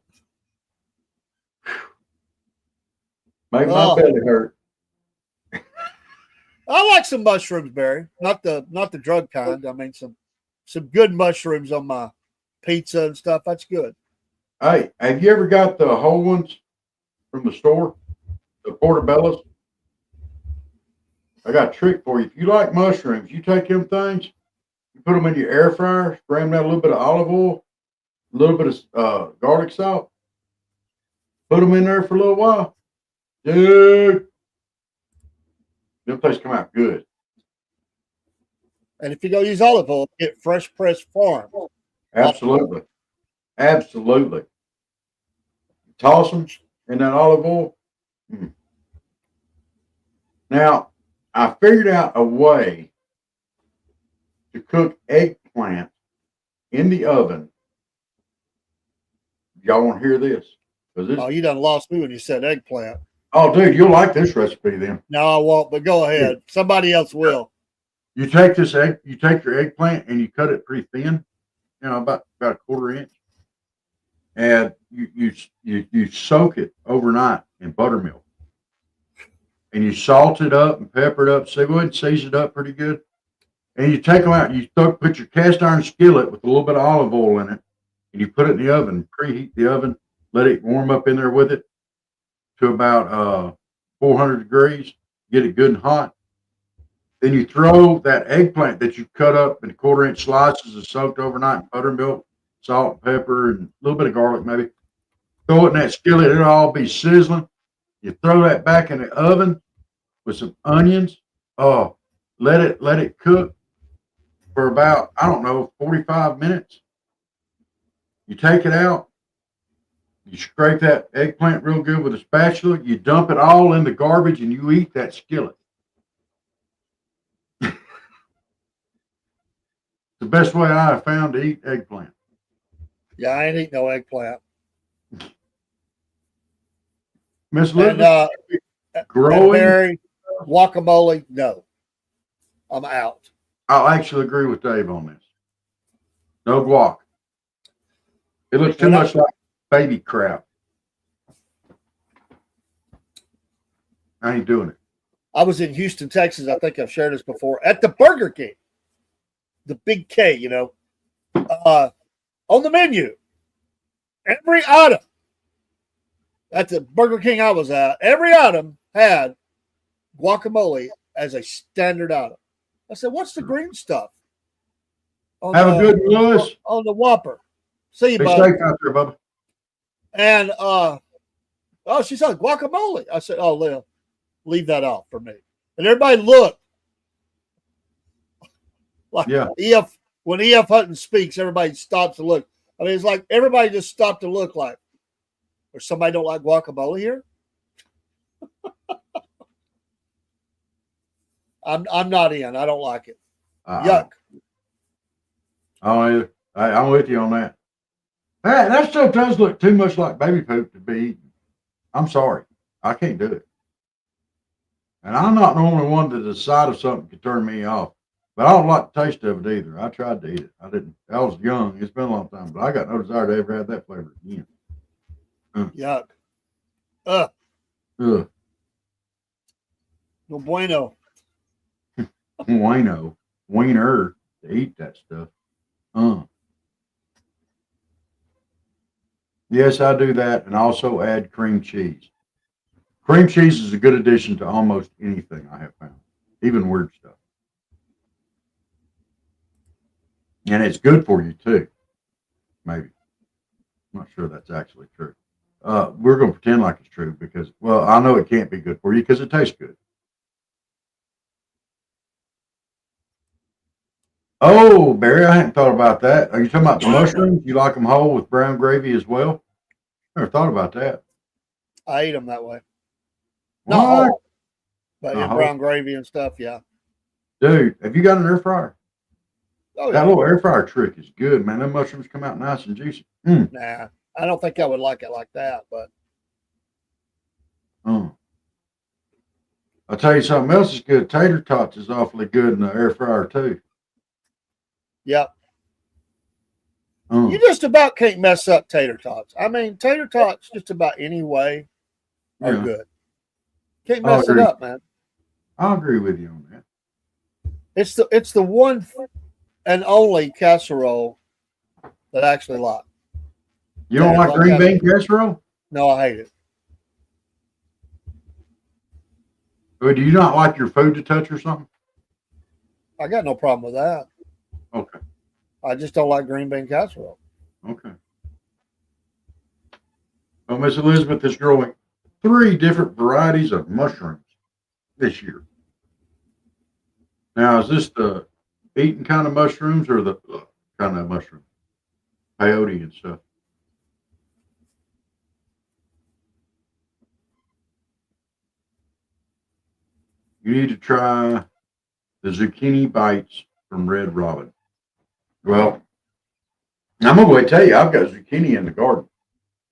make my Oh. belly hurt. I like some mushrooms, Barry. Not the drug kind. I mean some good mushrooms on my pizza and stuff. That's good. Hey, have you ever got the whole ones from the store, the portobellos? I got a trick for you. If you like mushrooms, you take them things, you put them in your air fryer, spray them down a little bit of olive oil, a little bit of garlic salt, put them in there for a little while. Dude, them things come out good. And if you go use olive oil, get Fresh Press Farm. Absolutely. Absolutely. Toss them in that olive oil. Mm. Now, I figured out a way to cook eggplant in the oven. Y'all want to hear this? 'Cause this Oh, you done lost me when you said eggplant. oh, dude, you'll like this recipe then. No, I won't, but go ahead. Somebody else will. You take this egg, you take your eggplant and you cut it pretty thin, about a quarter inch, and you soak it overnight in buttermilk, and you salt it up and pepper it up. So go ahead and season it up pretty good, and you take them out. You put your cast iron skillet with a little bit of olive oil in it, and you put it in the oven. Preheat the oven, let it warm up in there with it to about 400 degrees. Get it good and hot. Then you throw that eggplant that you cut up in 1/4 inch slices and soaked overnight in buttermilk, salt, pepper, and a little bit of garlic maybe. Throw it in that skillet, it'll all be sizzling. You throw that back in the oven with some onions. Oh, let it cook for about, I don't know, 45 minutes. You take it out, you scrape that eggplant real good with a spatula, you dump it all in the garbage, and you eat that skillet. The best way I have found to eat eggplant. Yeah, I ain't eating no eggplant. Miss And Elizabeth, growing, berry, guacamole, no. I'm out. I'll actually agree with Dave on this. No guac. It looks too much like baby crap. I ain't doing it. I was in Houston, Texas. I think I've shared this before at the Burger King, the Big K. You know, on the menu, every item at the Burger King I was at, every item had guacamole as a standard item. I said, "What's the green stuff?" Have a good one, Lewis. On the Whopper. See you, Be bud. safe out there, Bubba. And she said guacamole. I said, "Oh, Leah, leave that off for me." And everybody looked like when E.F. Hutton speaks, everybody stops to look. I mean, it's like everybody just stopped to look like, or somebody don't like guacamole here. I'm not in. I don't like it. Yuck. Oh, I'm with you on that. That stuff does look too much like baby poop to be eaten. I'm sorry. I can't do it. And I'm not normally one that the sight of something can turn me off. But I don't like the taste of it either. I tried to eat it. I didn't. I was young. It's been a long time. But I got no desire to ever have that flavor again. Yuck. Ugh. No bueno. Wiener to eat that stuff. Yes, I do that, and also add cream cheese. Cream cheese is a good addition to almost anything I have found, even weird stuff. And it's good for you too. Maybe. I'm not sure that's actually true. We're going to pretend like it's true because, well, I know it can't be good for you because it tastes good. Oh, Barry, I hadn't thought about that. Are you talking about the mushrooms? You like them whole with brown gravy as well? Never thought about that. I eat them that way. What? Not whole, but Not in whole? brown gravy and stuff, yeah. Dude, have you got an air fryer? Oh, That yeah. little air fryer trick is good, man. Them mushrooms come out nice and juicy. Nah, I don't think I would like it like that, but I'll tell you something else is good. Tater tots is awfully good in the air fryer too. yep. You just about can't mess up tater tots. I mean, tater tots just about any way are Yeah. good. Can't I'll mess it agree. up, man. I'll agree with you on that. It's the one and only casserole that I actually like. You don't Yeah, like like green that. bean casserole? No, I hate it. Or do you not like your food to touch or something? I got no problem with that. Okay. I just don't like green bean casserole. Okay. Well, Miss Elizabeth is growing 3 different varieties of mushrooms this year. Now, is this the eating kind of mushrooms or the kind of mushroom? Peyote and stuff. You need to try the zucchini bites from Red Robin. Well, I'm going to tell you, I've got zucchini in the garden.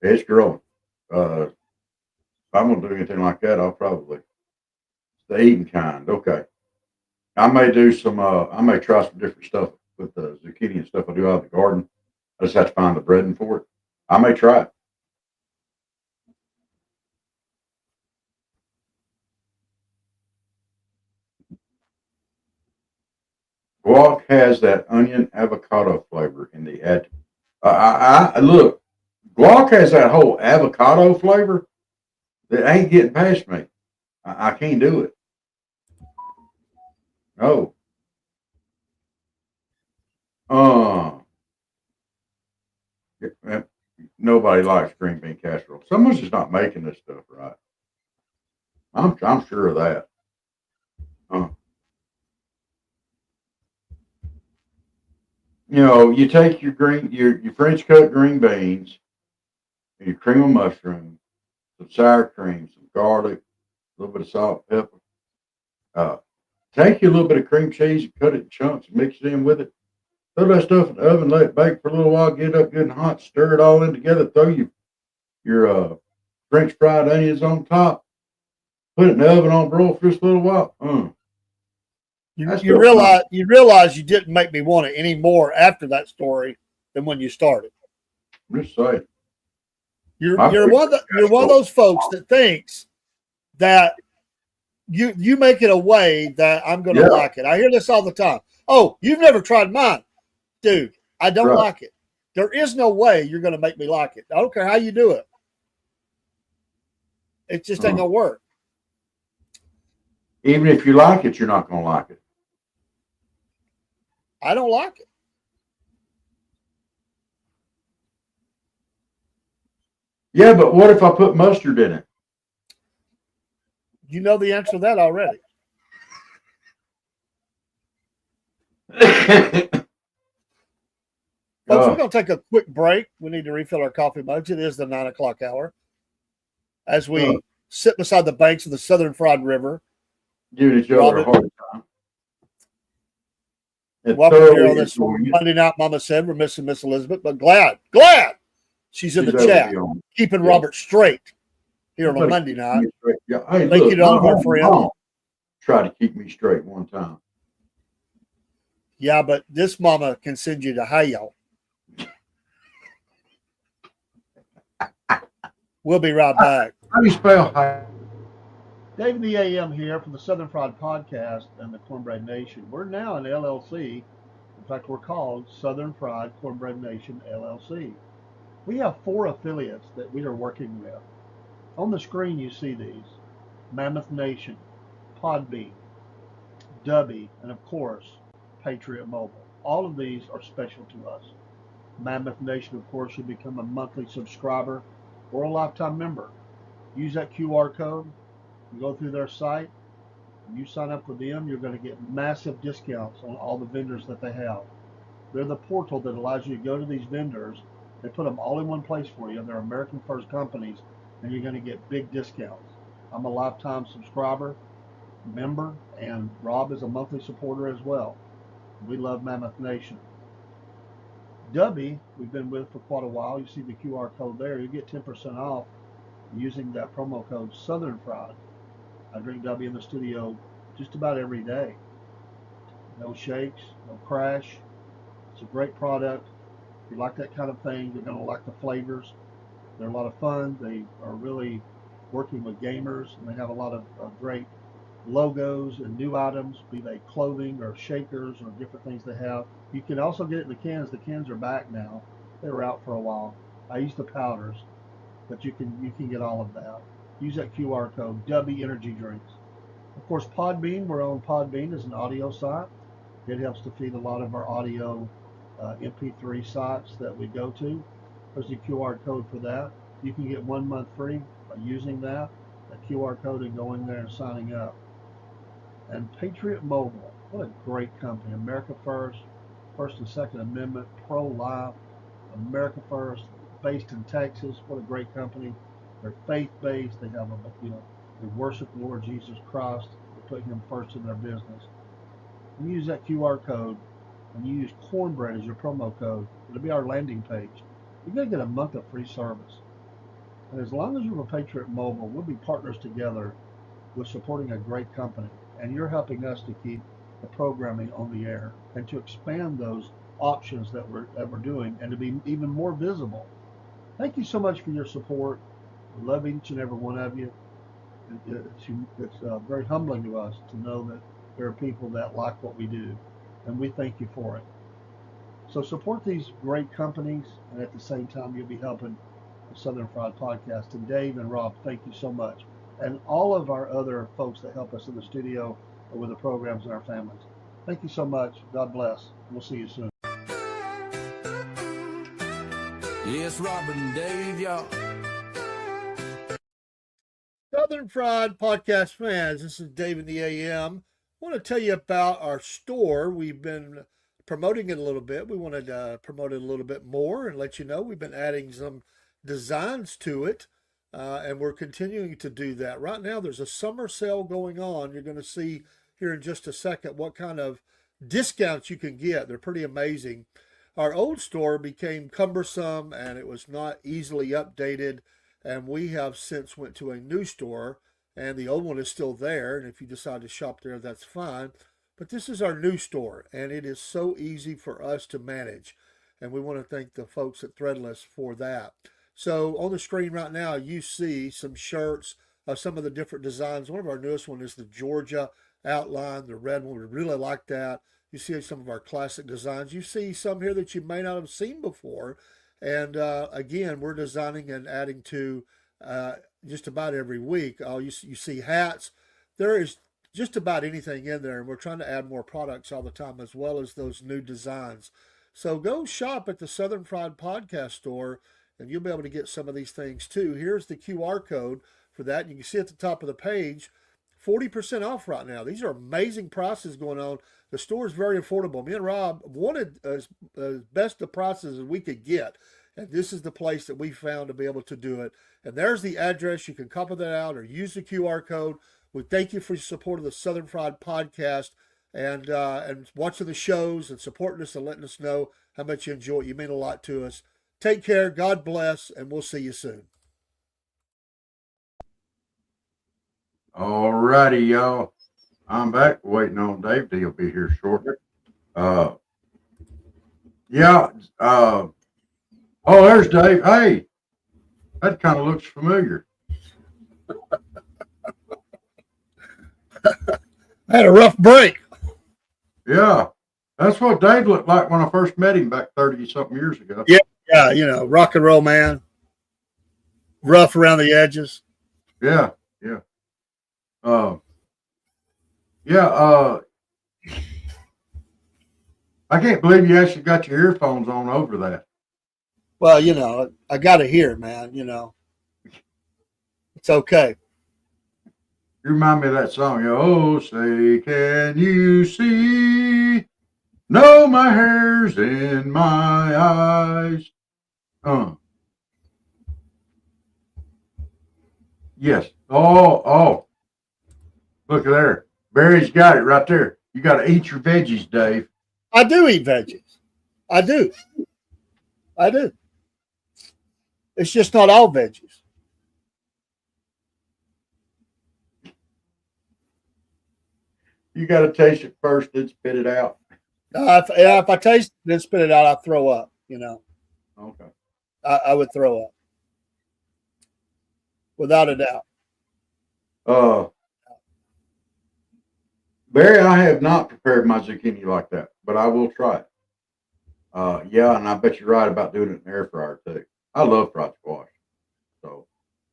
It's growing. If I'm going to do anything like that, I'll probably. It's the eating kind. Okay. I may do some, I may try some different stuff with the zucchini and stuff I do out of the garden. I just have to find the breading for it. I may try it. Guac has that onion avocado flavor in the ad. I look, guac has that whole avocado flavor that ain't getting past me. I can't do it. Oh. Yeah, nobody likes green bean casserole. Someone's just not making this stuff right. I'm sure of that. Uh, you take your French cut green beans, and your cream of mushroom, some sour cream, some garlic, a little bit of salt, pepper. Uh, Take your little bit of cream cheese and cut it in chunks and mix it in with it. Throw that stuff in the oven, let it bake for a little while, get it up good and hot, stir it all in together, throw your French fried onions on top, put it in the oven on broil for just a little while. You realize you didn't make me want it any more after that story than when you started. I'm just saying. You're one of those folks that thinks that you make it a way that I'm going to like it. I hear this all the time. Oh, you've never tried mine, dude. I don't like it. There is no way you're going to make me like it. I don't care how you do it. It just ain't going to work. Even if you like it, you're not going to like it. I don't like it. Yeah, but what if I put mustard in it? You know the answer to that already. Folks, we're going to take a quick break. We need to refill our coffee mugs. It is the 9 o'clock hour. As we sit beside the banks of the Southern Fraud River. Giving each other a hard time. Welcome here on this Monday night, Mama said. We're missing Miss Elizabeth, but glad she's in the chat, keeping Robert straight here on a Monday night. Yeah. Hey, thank you to all of our friends. Try to keep me straight one time. Yeah, but this mama can send you to hell. We'll be right back. How do you spell high? David the AM here from the Southern Fried Podcast and the Cornbread Nation. We're now an LLC. In fact, we're called Southern Fried Cornbread Nation LLC. We have 4 affiliates that we are working with. On the screen, you see these: Mammoth Nation, Podbean, Dubby, and of course, Patriot Mobile. All of these are special to us. Mammoth Nation, of course, you become a monthly subscriber or a lifetime member. Use that QR code. You go through their site. When you sign up with them, you're going to get massive discounts on all the vendors that they have. They're the portal that allows you to go to these vendors. They put them all in one place for you. They're American first companies, and you're going to get big discounts. I'm a lifetime subscriber, member, and Rob is a monthly supporter as well. We love Mammoth Nation. Dubby, we've been with for quite a while. You see the QR code there. You get 10% off using that promo code Southern Fried. I drink Dubby in the studio just about every day. No shakes, no crash. It's a great product. If you like that kind of thing, you're going to like the flavors. They're a lot of fun. They are really working with gamers, and they have a lot of great logos and new items, be they clothing or shakers or different things they have. You can also get it in the cans. The cans are back now. They were out for a while. I use the powders, but you can get all of that. Use that QR code, Dubby Energy Drinks. Of course, Podbean, we're on Podbean as an audio site. It helps to feed a lot of our audio MP3 sites that we go to. There's a QR code for that. You can get 1 month free by using that QR code, and going there and signing up. And Patriot Mobile, what a great company. America First, First and Second Amendment, pro-life, America First, based in Texas. What a great company. They're faith-based. They have they worship the Lord Jesus Christ. They put Him first in their business. When you use that QR code, and you use Cornbread as your promo code, it'll be our landing page. You're going to get a month of free service. And as long as you're a Patriot Mobile, we'll be partners together with supporting a great company. And you're helping us to keep the programming on the air and to expand those options that we're doing and to be even more visible. Thank you so much for your support. We love each and every one of you. It's very humbling to us to know that there are people that like what we do, and we thank you for it. So support these great companies, and at the same time, you'll be helping the Southern Fried Podcast. And Dave and Rob, thank you so much. And all of our other folks that help us in the studio or with the programs and our families. Thank you so much. God bless. We'll see you soon. Yes, Robert and Dave, y'all. Southern Fried Podcast fans, this is Dave in the AM. I want to tell you about our store. We've been promoting it a little bit. We wanted to promote it a little bit more and let you know we've been adding some designs to it, and we're continuing to do that. Right now, there's a summer sale going on. You're going to see here in just a second what kind of discounts you can get. They're pretty amazing. Our old store became cumbersome and it was not easily updated, and we have since went to a new store, and the old one is still there, and if you decide to shop there, that's fine. But this is our new store, and it is so easy for us to manage, and we want to thank the folks at Threadless for that. So on the screen right now, you see some shirts of some of the different designs. One of our newest one is the Georgia outline, the red one. We really like that. You see some of our classic designs. You see some here that you may not have seen before. And again, we're designing and adding to just about every week. You see hats. There is just about anything in there, and we're trying to add more products all the time, as well as those new designs. So go shop at the Southern Fried Podcast store, and you'll be able to get some of these things too. Here's the QR code for that. You can see at the top of the page, 40% off right now. These are amazing prices going on. The store is very affordable. Me and Rob wanted as best the prices as we could get, and this is the place that we found to be able to do it. And there's the address. You can copy that out or use the QR code. We thank you for your support of the Southern Fried Podcast and watching the shows and supporting us and letting us know how much you enjoy it. You mean a lot to us. Take care. God bless, and we'll see you soon. All righty, y'all. I'm back waiting on Dave. He'll be here shortly. Oh, there's Dave. Hey, that kind of looks familiar. I had a rough break. Yeah, that's what Dave looked like when I first met him back 30-something years ago. Yeah, you know, rock and roll man. Rough around the edges. Yeah. I can't believe you actually got your earphones on over that. Well, you know, I got to hear, man, you know. It's okay. You remind me of that song. Oh, say, can you see? No, my hair's in my eyes. Yes. Oh. Look at there. Barry's got it right there. You got to eat your veggies, Dave. I do eat veggies. I do. It's just not all veggies. You got to taste it first, then spit it out. If I taste it, then spit it out, I throw up, you know. Okay. I would throw up. Without a doubt. Barry, I have not prepared my zucchini like that, but I will try it. Yeah, and I bet you're right about doing it in the air fryer too. I love fried squash. So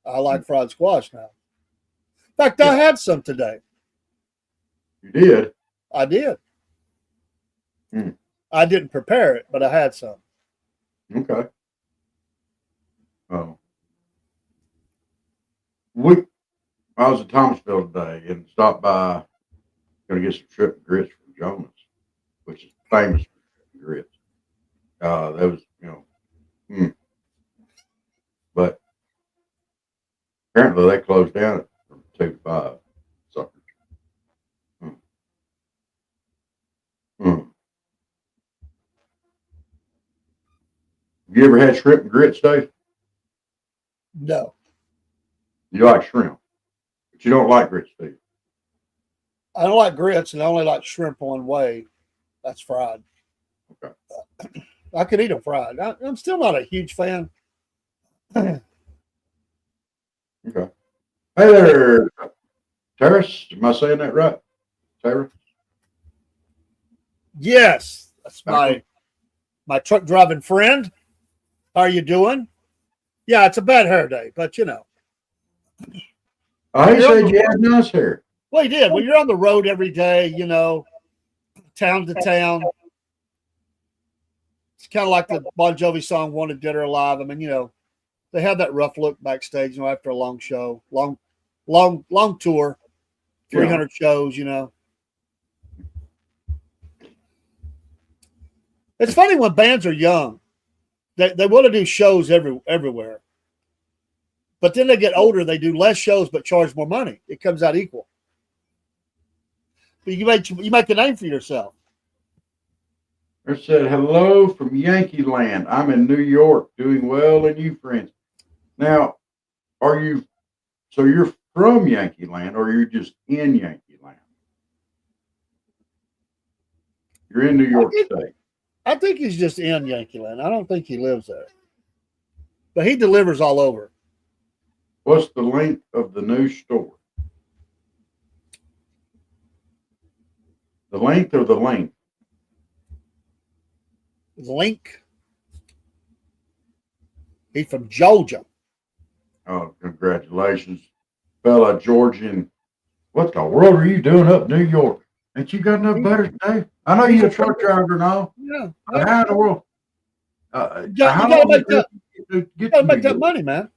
I like fried squash now. In fact, I had some today. You did? I did. I didn't prepare it, but I had some. Okay. I was at Thomasville today and stopped by, going to get some shrimp and grits from Jonas, which is famous for shrimp and grits. That was, but apparently they closed down from 2 to 5. Suckers. Have you ever had shrimp and grits, Dave? No. You like shrimp, but you don't like grits, do you? I don't like grits, and I only like shrimp one way. That's fried. Okay. I could eat them fried. I'm still not a huge fan. Okay. Hey there, Terrace. Am I saying that right? Terrace? Yes. That's my truck driving friend. How are you doing? Yeah, it's a bad hair day, but you know. I said you had nice hair. Well, he did. When you're on the road every day, you know, town to town. It's kind of like the Bon Jovi song "Wanted Dead or Alive." I mean, they have that rough look backstage, after a long show, long tour, 300 shows. It's funny when bands are young, they want to do shows everywhere, but then they get older, they do less shows but charge more money. It comes out equal. But you make a name for yourself. It said, hello from Yankee Land. I'm in New York, doing well, and you, friends. Now, you're from Yankee Land, or you're just in Yankee Land? You're in New York State. I think he's just in Yankee Land. I don't think he lives there. But he delivers all over. What's the length of the new store? The length or the length? Link. He's from Georgia. Oh, congratulations, fella Georgian. What the world are you doing up New York? Ain't you got enough better today? I know you're a truck driver and all. Yeah. But how in the world? You gotta make that York? money, man.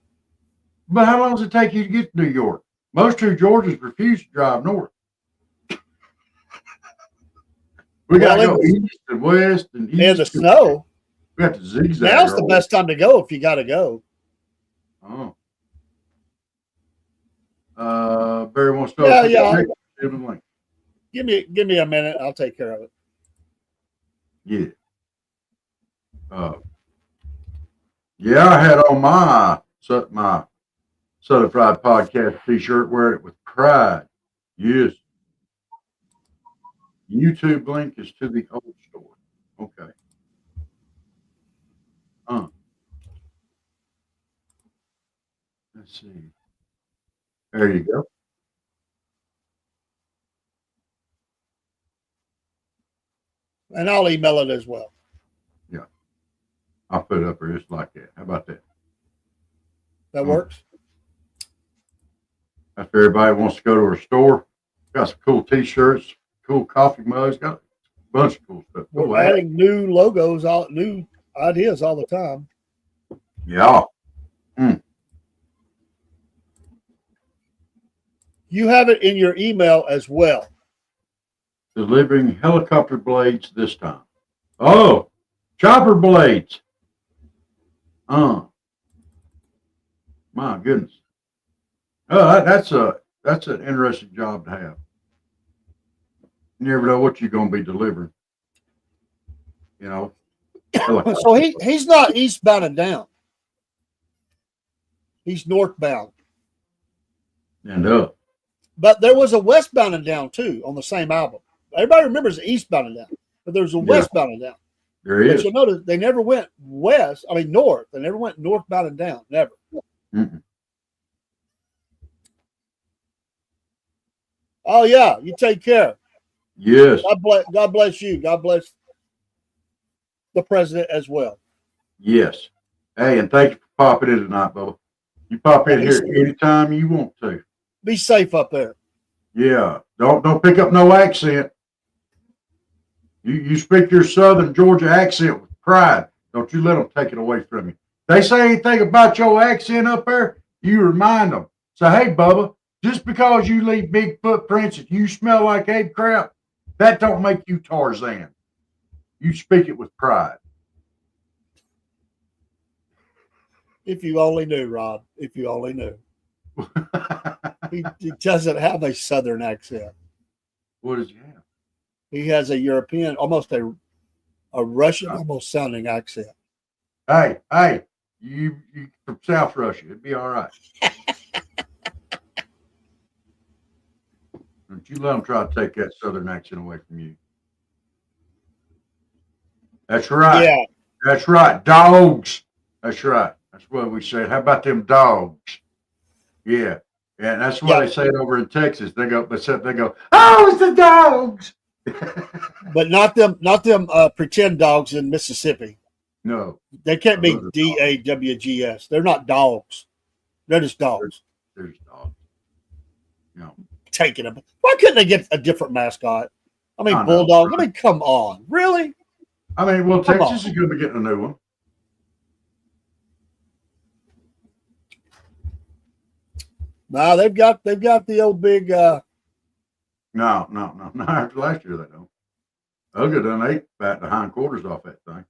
But how long does it take you to get to New York? Most true Georgians refuse to drive north. We got to go east and west and east. And the snow. We got to zigzag. Now's the best time to go if you got to go. Oh. Barry wants to know. Yeah. Give me a minute. I'll take care of it. Yeah. Yeah, I had on my Southern Fried Podcast t-shirt, wearing it with pride. Yes. YouTube link is to the old store. Okay. Let's see. There you go. And I'll email it as well. Yeah. I'll put it up there just like that. How about that? That works? If everybody wants to go to our store, got some cool t-shirts, cool coffee mugs, got a bunch of cool stuff. We're adding new logos, new ideas all the time. Yeah. You have it in your email as well. Delivering helicopter blades this time. Oh, chopper blades. My goodness. Oh, that's an interesting job to have. You never know what you're going to be delivering. So he's not eastbound and down. He's northbound. And up. But there was a westbound and down too on the same album. Everybody remembers eastbound and down, but there's a westbound and down. There is. But you'll notice they never went north. They never went northbound and down. Never. Mm-mm. Oh yeah, you take care. Yes. God bless you. God bless the president as well. Yes. Hey, and thank you for popping in tonight, Bubba. You pop in here anytime you want to. Be safe up there. Yeah. Don't pick up no accent. You speak your Southern Georgia accent with pride. Don't you let them take it away from you. They say anything about your accent up there, you remind them. Say, hey, Bubba, just because you leave big footprints and you smell like egg crap, that don't make you Tarzan. You speak it with pride. If you only knew, Rob. If you only knew. He doesn't have a Southern accent. What does he have? He has a European, almost a Russian, almost sounding accent. Hey, you from South Russia. It'd be all right. Don't you let them try to take that Southern accent away from you. That's right. Yeah. That's right. Dogs. That's right. That's what we said. How about them dogs? Yeah. Yeah, and that's what they say it over in Texas. They go, oh, it's the dogs. But not them pretend dogs in Mississippi. No. They can't be DAWGS. They're not dogs. They're just dogs. There's dogs. No. Taking them. Why couldn't they get a different mascot? I mean, I know. Bulldogs. I mean, come on, really? I mean, well, Come Texas on. is going to be getting a new one. No, they've got the old big. No. After last year, they don't. Uga done ate the hindquarters off that thing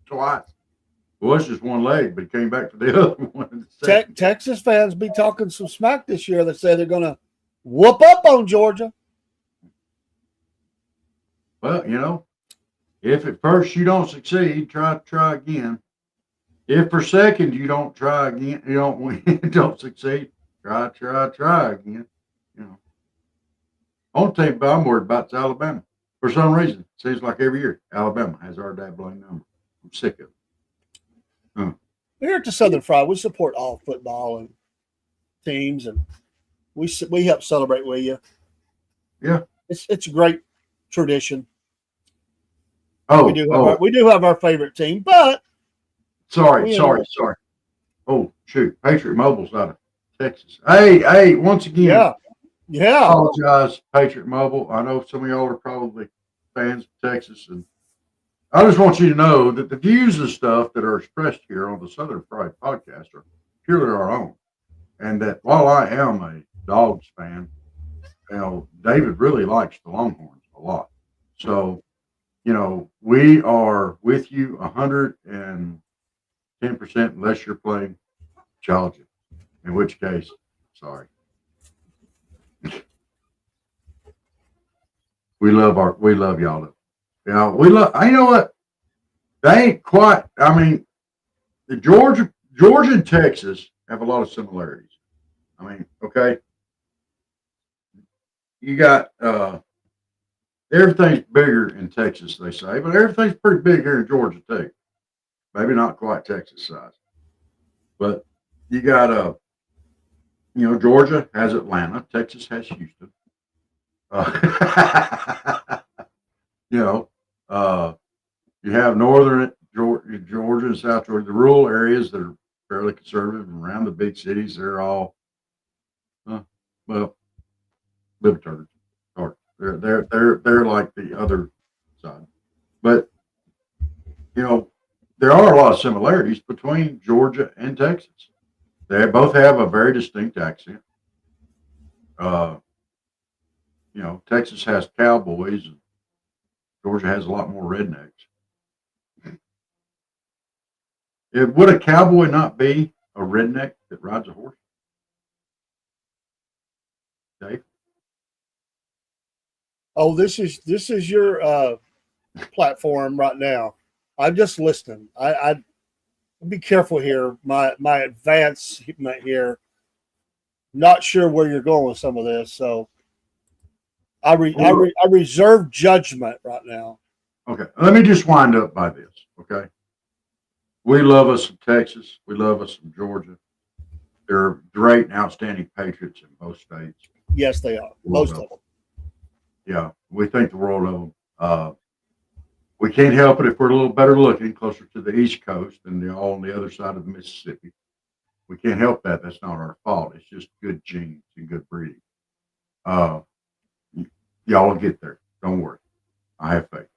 twice. Well, it's just one leg, but he came back for the other one. Texas fans be talking some smack this year that say they're going to whoop up on Georgia. Well, if at first you don't succeed, try again. If for second you don't try again, you don't win, don't succeed, try again. Only team I'm worried about is Alabama. For some reason, seems like every year Alabama has our dabbling number. I'm sick of it. Here at the Southern Fried, we support all football and teams, and we help celebrate with you. Yeah, it's a great tradition. Oh, we do have our favorite team, but sorry. Oh shoot, Patriot Mobile's out of Texas. Hey, once again, yeah. Apologize, Patriot Mobile. I know some of y'all are probably fans of Texas, and I just want you to know that the views and stuff that are expressed here on the Southern Fried Podcast are purely our own, and that while I am a Dogs fan, David really likes the Longhorns a lot. So, we are with you 110% unless you're playing Georgia, in which case, sorry. We love y'all. We love. You know what? They ain't quite. I mean, the Georgia and Texas have a lot of similarities. I mean, okay. You got everything's bigger in Texas, they say, but everything's pretty big here in Georgia too. Maybe not quite Texas size, but you got Georgia has Atlanta, Texas has Houston. You have northern Georgia and South Georgia, the rural areas that are fairly conservative, and around the big cities, they're all libertarians. They're like the other side, but there are a lot of similarities between Georgia and Texas. They both have a very distinct accent. Texas has cowboys, and Georgia has a lot more rednecks. Would a cowboy not be a redneck that rides a horse? Dave? Oh, this is your platform right now. I'm just listening. I be careful here. My advancement here. Not sure where you're going with some of this, so I reserve judgment right now. Okay, let me just wind up by this. Okay, we love us some Texas. We love us some Georgia. They're great and outstanding patriots in both states. Yes, they are. Most of them. Yeah, we think the world of them. We can't help it if we're a little better looking, closer to the East Coast than all on the other side of the Mississippi. We can't help that. That's not our fault. It's just good genes and good breeding. Y'all will get there. Don't worry. I have faith.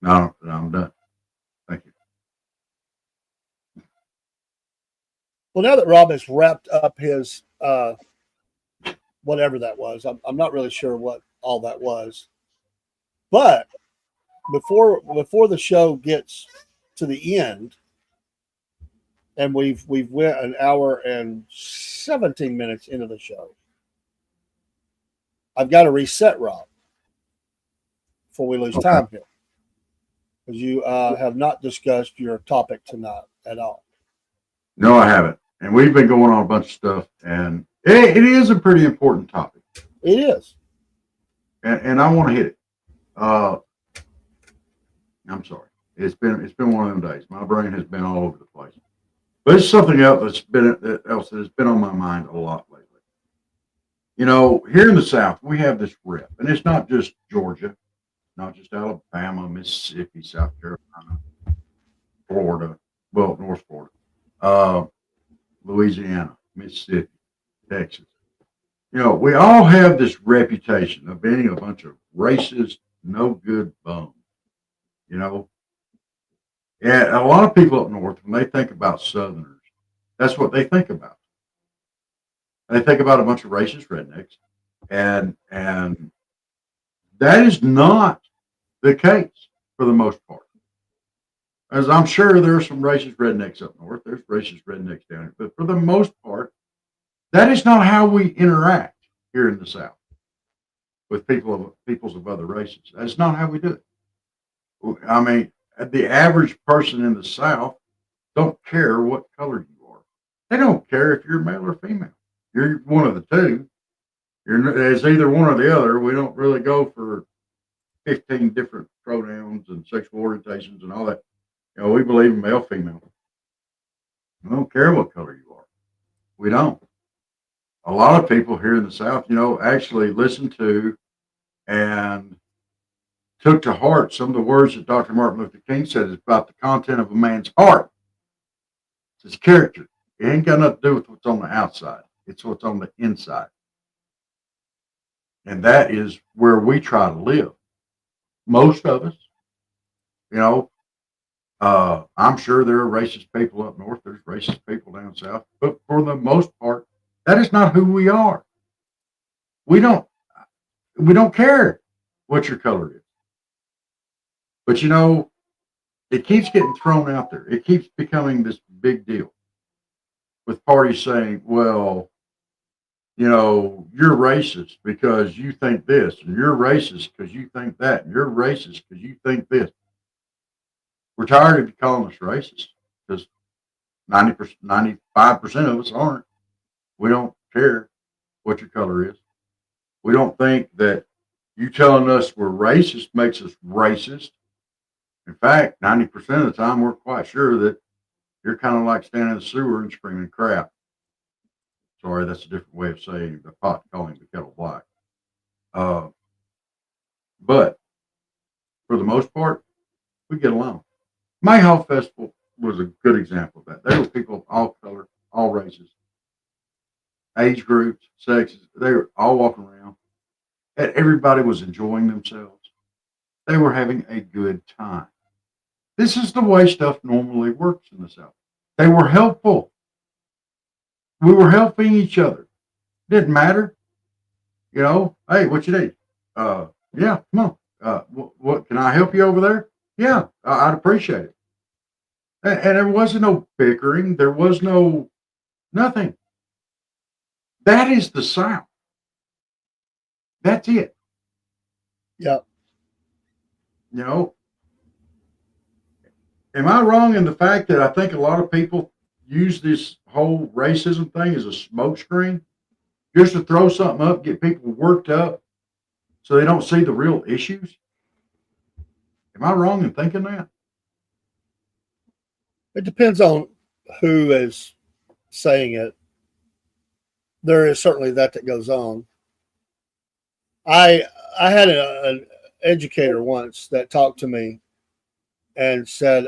No, I'm done. Thank you. Well, now that Rob has wrapped up his whatever that was, I'm not really sure what all that was. But before the show gets to the end, and we've went an hour and 17 minutes into the show, I've got to reset Rob before we lose time here, because you have not discussed your topic tonight at all. No, I haven't. And we've been going on a bunch of stuff, and it is a pretty important topic. It is. And I want to hit it. I'm sorry. It's been one of them days. My brain has been all over the place. But it's something else that has been on my mind a lot lately. Here in the South, we have this rep, and it's not just Georgia, not just Alabama, Mississippi, South Carolina, Florida, well, North Florida. Louisiana, Mississippi, Texas. You know, we all have this reputation of being a bunch of racist, no good bums. You know, and a lot of people up north, when they think about Southerners, that's what they think about. They think about a bunch of racist rednecks, and that is not the case for the most part. As I'm sure there are some racist rednecks up north, there's racist rednecks down here, but for the most part, that is not how we interact here in the South with peoples of other races. That's not how we do it. I mean, the average person in the South don't care what color you are. They don't care if you're male or female. You're one of the two. It's either one or the other. We don't really go for 15 different pronouns and sexual orientations and all that. You know, we believe in male, female. We don't care what color you are. We don't. A lot of people here in the South, you know, actually listened to and took to heart some of the words that Dr. Martin Luther King said is about the content of a man's heart. It's his character. It ain't got nothing to do with what's on the outside. It's what's on the inside. And that is where we try to live. Most of us, you know, I'm sure there are racist people up north. There's racist people down south. But for the most part, that is not who we are. We don't care what your color is. But you know, it keeps getting thrown out there. It keeps becoming this big deal with parties saying, well, you know, you're racist because you think this, and you're racist because you think that, and you're racist because you think this. We're tired of you calling us racist because 90%, 95% of us aren't. We don't care what your color is. We don't think that you telling us we're racist makes us racist. In fact, 90% of the time, we're quite sure that you're kind of like standing in the sewer and screaming crap. Sorry, that's a different way of saying the pot calling the kettle black. But for the most part, we get along. Mayhaw Festival was a good example of that. There were people of all color, all races, age groups, sexes. They were all walking around. And everybody was enjoying themselves. They were having a good time. This is the way stuff normally works in the South. They were helpful. We were helping each other. Didn't matter. You know, hey, what you need? Yeah, come on. What can I help you over there? Yeah, I'd appreciate it. And there wasn't no bickering. There was no nothing. That is the South. That's it. Yeah. You know, am I wrong in the fact that I think a lot of people use this whole racism thing as a smokescreen just to throw something up, get people worked up so they don't see the real issues? Am I wrong in thinking that? It depends on who is saying it. There is certainly that goes on. I had an educator once that talked to me and said,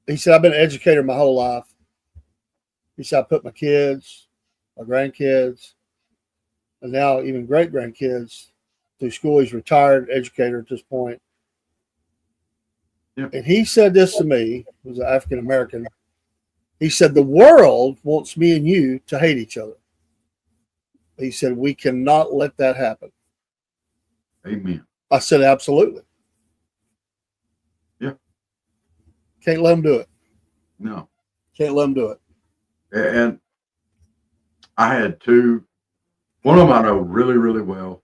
he said, I've been an educator my whole life. He said, I put my kids, my grandkids, and now even great grandkids through school. He's a retired educator at this point. Yeah. And he said this to me, he was an African American. He said, the world wants me and you to hate each other. He said, we cannot let that happen. Amen. I said, absolutely. Yeah. Can't let them do it. No. Can't let them do it. And I had two. One of them I know really, really well,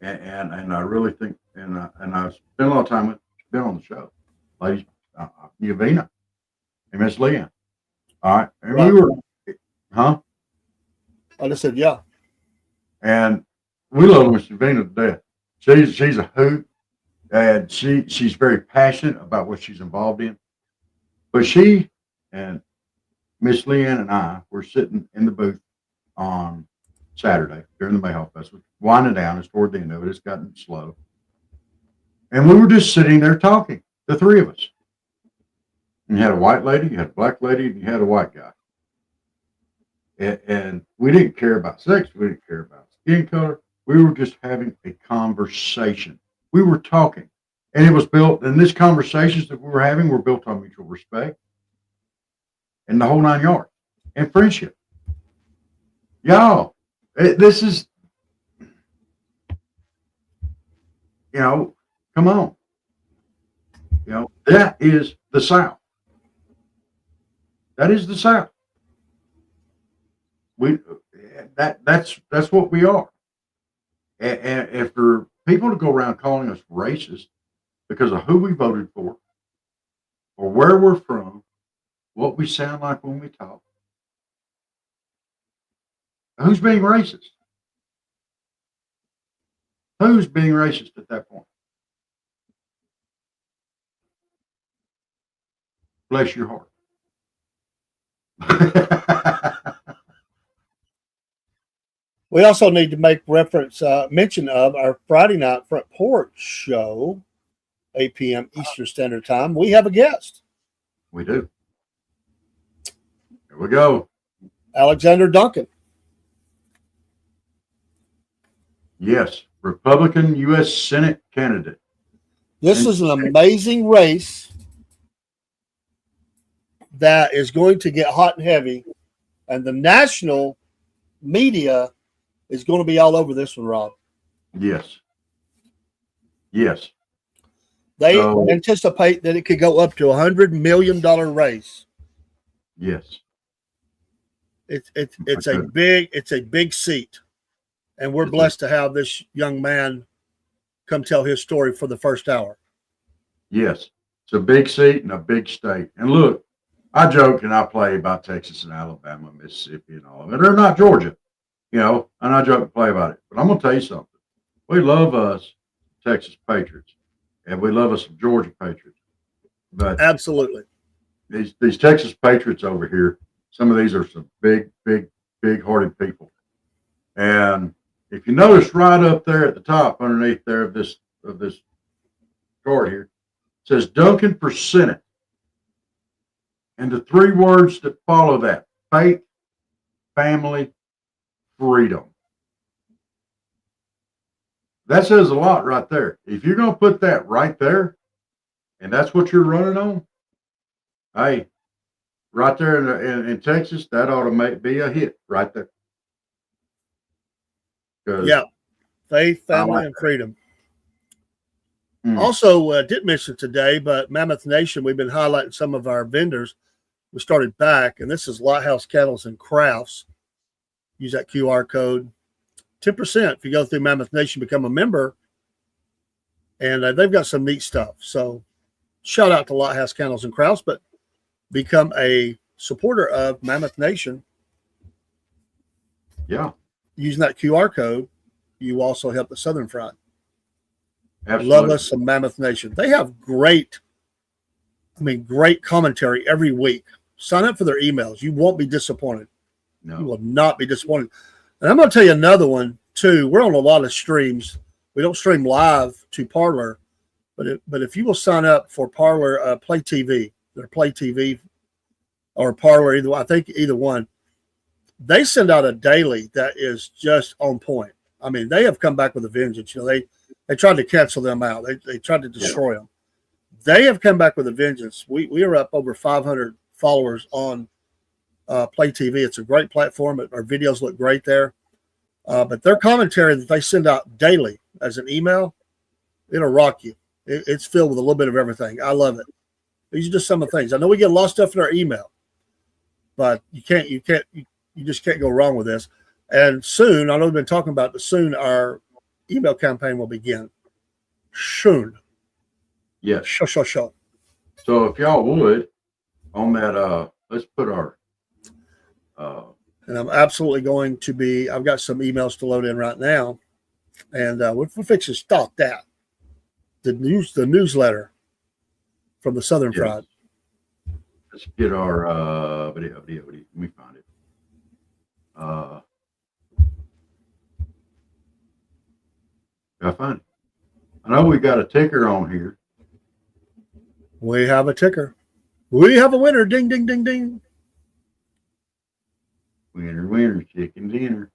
and I really think, and I spent a lot of time with. Been on the show, ladies, Yavina and Miss Leanne. All right, and Right. we were, huh? I just said, yeah. And we love Miss Yavina to death. She's a hoot, and she's very passionate about what she's involved in. But she and Miss Leanne and I were sitting in the booth on Saturday during the Mayhaw Festival, winding down. It's toward the end of it. It's gotten slow. And we were just sitting there talking, the three of us. And you had a white lady, you had a black lady, and you had a white guy. And we didn't care about sex. We didn't care about skin color. We were just having a conversation. We were talking. And it was built, and these conversations that we were having were built on mutual respect and the whole 9 yards and friendship. Y'all, this is, come on. That is the South. That is the South. That's what we are. And for people to go around calling us racist because of who we voted for or where we're from, what we sound like when we talk, who's being racist? Who's being racist at that point? Bless your heart. We also need to make mention of our Friday night Front Porch show, 8 p.m. Eastern Standard Time. We have a guest. We do. Here we go. Alexander Duncan. Yes, Republican U.S. Senate candidate. This is an amazing race that is going to get hot and heavy, and the national media is going to be all over this one, Rob. Yes. Yes. They anticipate that it could go up to $100 million race. Yes. It's a big seat, and we're blessed to have this young man come tell his story for the first hour. Yes, it's a big seat and a big state. And look, I joke and I play about Texas and Alabama, Mississippi, and all of it. Or not Georgia, and I joke and play about it. But I'm gonna tell you something. We love us Texas Patriots, and we love us some Georgia Patriots. But absolutely, these Texas Patriots over here, some of these are some big hearted people. And if you notice right up there at the top, underneath there of this card here, it says Duncan for Senate. And the three words that follow that: faith, family, freedom. That says a lot right there. If you're going to put that right there, and that's what you're running on, hey, right there in Texas, that ought to be a hit right there. Yeah, faith, family, and freedom. Also, didn't mention today, but Mammoth Nation, we've been highlighting some of our vendors. We started back, and this is Lighthouse Kettles and Crafts. Use that QR code. 10% if you go through Mammoth Nation, become a member, and they've got some neat stuff. So shout out to Lighthouse Kettles and Crafts, but become a supporter of Mammoth Nation. Yeah. Using that QR code, you also help the Southern Front. Absolutely. Love us some Mammoth Nation. They have great commentary every week. Sign up for their emails. You won't be disappointed. No. You will not be disappointed. And I'm going to tell you another one, too. We're on a lot of streams. We don't stream live to Parler, but if you will sign up for Parler Play TV, their Play TV or Parler, either one, they send out a daily that is just on point. I mean, they have come back with a vengeance. They tried to cancel them out. They tried to destroy them. They have come back with a vengeance. We are up over 500 followers on Play TV. It's a great platform. Our videos look great there. But their commentary that they send out daily as an email, it'll rock you. It's filled with a little bit of everything. I love it. These are just some of the things. I know we get a lot of stuff in our email, but you just can't go wrong with this. And soon, I know we've been talking about, but soon our email campaign will begin. Soon. Yes. Sure. So if y'all would, on that, let's put our. And I'm absolutely going to be. I've got some emails to load in right now, and we're fixing to start that. The newsletter from the Southern Front. Let's get our video. Let me find it. I find it. I know we got a ticker on here. We have a ticker. We have a winner. Ding, ding, ding, ding. Winner, winner, chicken dinner.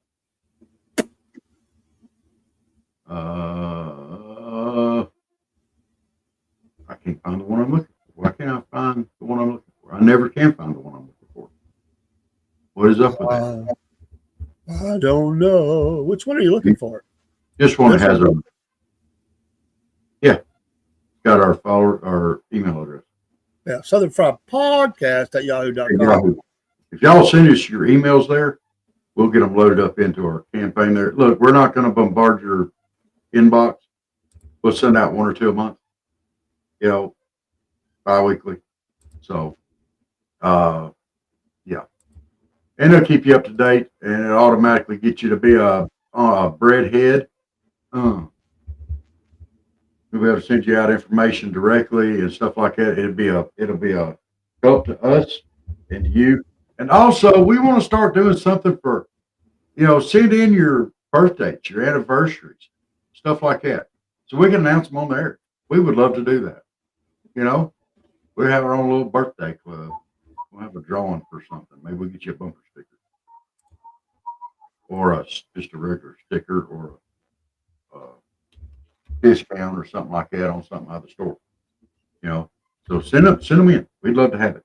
I can't find the one I'm looking for. Why can't I find the one I'm looking for? I never can find the one I'm looking for. What is up with that? I don't know. Which one are you looking for? This one This has one? got our email address. Yeah, Southern Fried Podcast at yahoo.com. Yahoo. If y'all send us your emails there, we'll get them loaded up into our campaign there. Look, we're not going to bombard your inbox. We'll send out one or two a month, bi-weekly. So, yeah. And it'll keep you up to date, and it automatically gets you to be a breadhead. We'll be able to send you out information directly and stuff like that. It'll be a help to us and to you. And also, we want to start doing something for, send in your birthdays, your anniversaries, stuff like that, so we can announce them on there. We would love to do that. We have our own little birthday club. We'll have a drawing for something. Maybe we'll get you a bumper sticker, or just a regular sticker, or a discount or something like that on something out of the store. So send them in. We'd love to have it.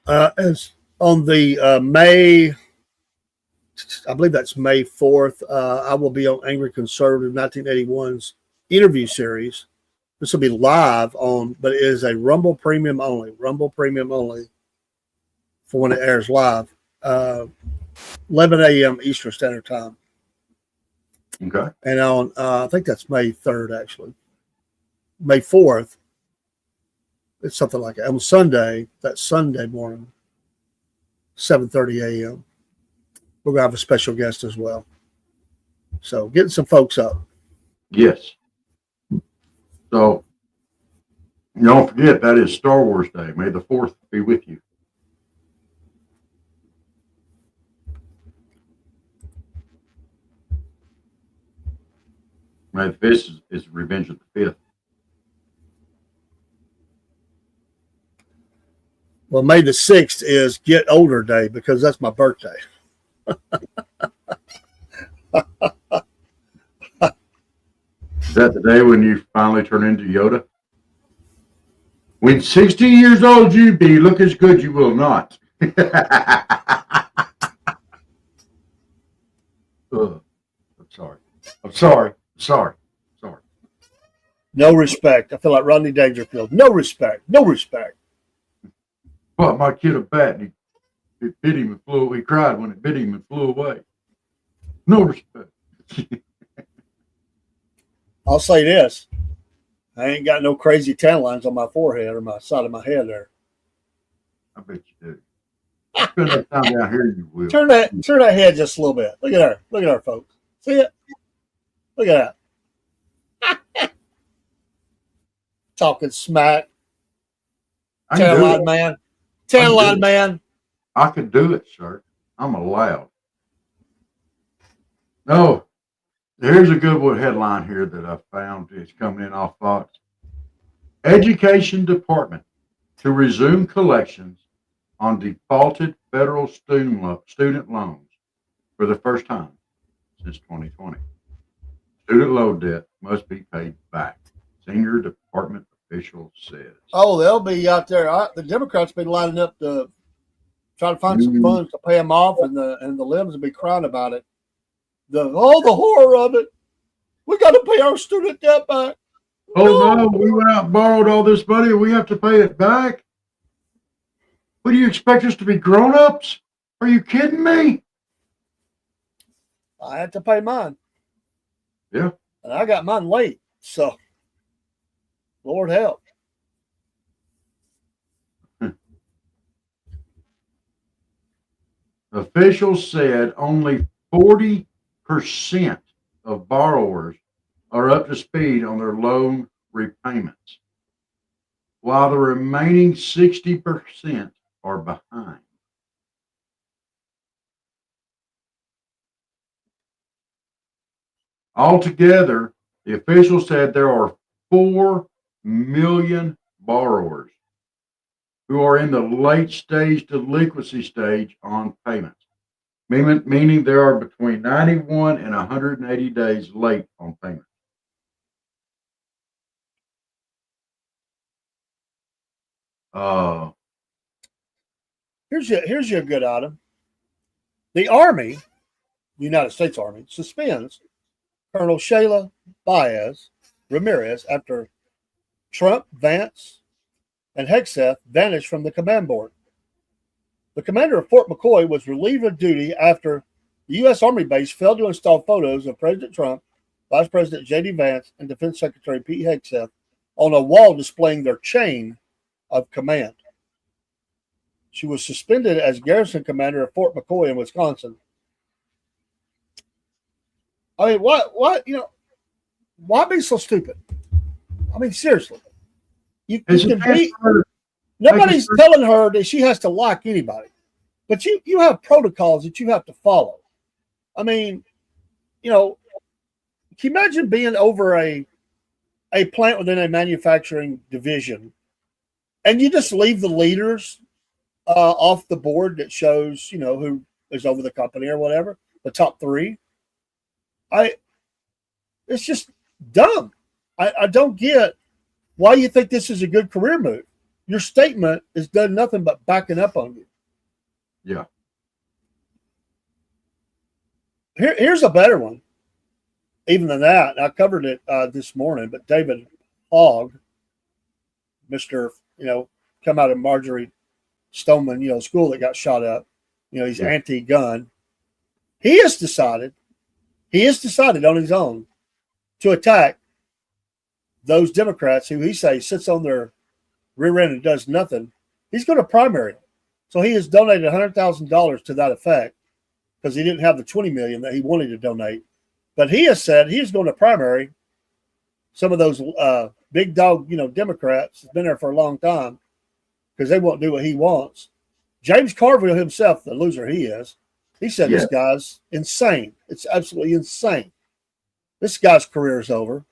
As on the May, I believe that's May 4th, I will be on Angry Conservative 1981's interview series. This will be live but it is a Rumble Premium only for when it airs live, 11 a.m. Eastern Standard Time. Okay. And on, I think that's May 3rd, actually. May 4th, it's something like that. On Sunday, that Sunday morning, 7:30 a.m., we're going to have a special guest as well. So getting some folks up. Yes. So don't forget, that is Star Wars Day. May the 4th be with you. May the 5th is Revenge of the 5th. Well, May the 6th is Get Older Day because that's my birthday. Is that the day when you finally turn into Yoda? When 60 years old you be, look as good you will not. I'm sorry. No respect. I feel like Rodney Dangerfield. No respect. Bought my kid a bat and it bit him and flew away. He cried when it bit him and flew away. No respect. I'll say this. I ain't got no crazy tan lines on my forehead or my side of my head there. I bet you do. Spend that time down here, you will. Turn that head just a little bit. Look at her, folks. See it? Look at that. Talking smack. Tan line man. Tan line man. I could do it, sir. I'm allowed. No. Here's a good one headline here that I found. It's coming in off Fox. Education Department to resume collections on defaulted federal student loans for the first time since 2020. Student loan debt must be paid back. Senior department official says. Oh, they'll be out there. The Democrats will be lining up to try to find some funds to pay them off, and the Libs will be crying about it. The horror of it. We got to pay our student debt back. Oh no, we went out and borrowed all this money and we have to pay it back? What do you expect us to be grown-ups? Are you kidding me? I had to pay mine. Yeah. And I got mine late. So, Lord help. Officials said only 40% of borrowers are up to speed on their loan repayments, while the remaining 60% are behind. Altogether, the officials said there are 4 million borrowers who are in the late stage delinquency stage on payments, meaning they are between 91 and 180 days late on payment. Uh, Here's your good item. The Army, the United States Army, suspends Colonel Shayla Baez Ramirez after Trump, Vance, and Hegseth vanished from the command board. The commander of Fort McCoy was relieved of duty after the U.S. Army base failed to install photos of President Trump, Vice President J.D. Vance, and Defense Secretary Pete Hegseth on a wall displaying their chain of command. She was suspended as garrison commander of Fort McCoy in Wisconsin. I mean, why be so stupid? I mean, seriously. You can be, nobody's telling her that she has to like anybody, but you have protocols that you have to follow. I mean, can you imagine being over a plant within a manufacturing division and you just leave the leaders off the board that shows, who is over the company or whatever, the top 3? It's just dumb. I don't get why you think this is a good career move. Your statement has done nothing but backing up on you. Yeah. Here's a better one. Even than that, I covered it this morning, but David Hogg, Mr., come out of Marjorie Stoneman, school that got shot up. He's anti-gun. He has decided on his own to attack those Democrats who he says sits on their rear end and does nothing. He's going to primary them. So he has donated $100,000 to that effect because he didn't have the $20 million that he wanted to donate. But he has said he's going to primary some of those big dog, Democrats that's been there for a long time because they won't do what he wants. James Carville himself, the loser he is, he said this guy's insane. It's absolutely insane. This guy's career is over.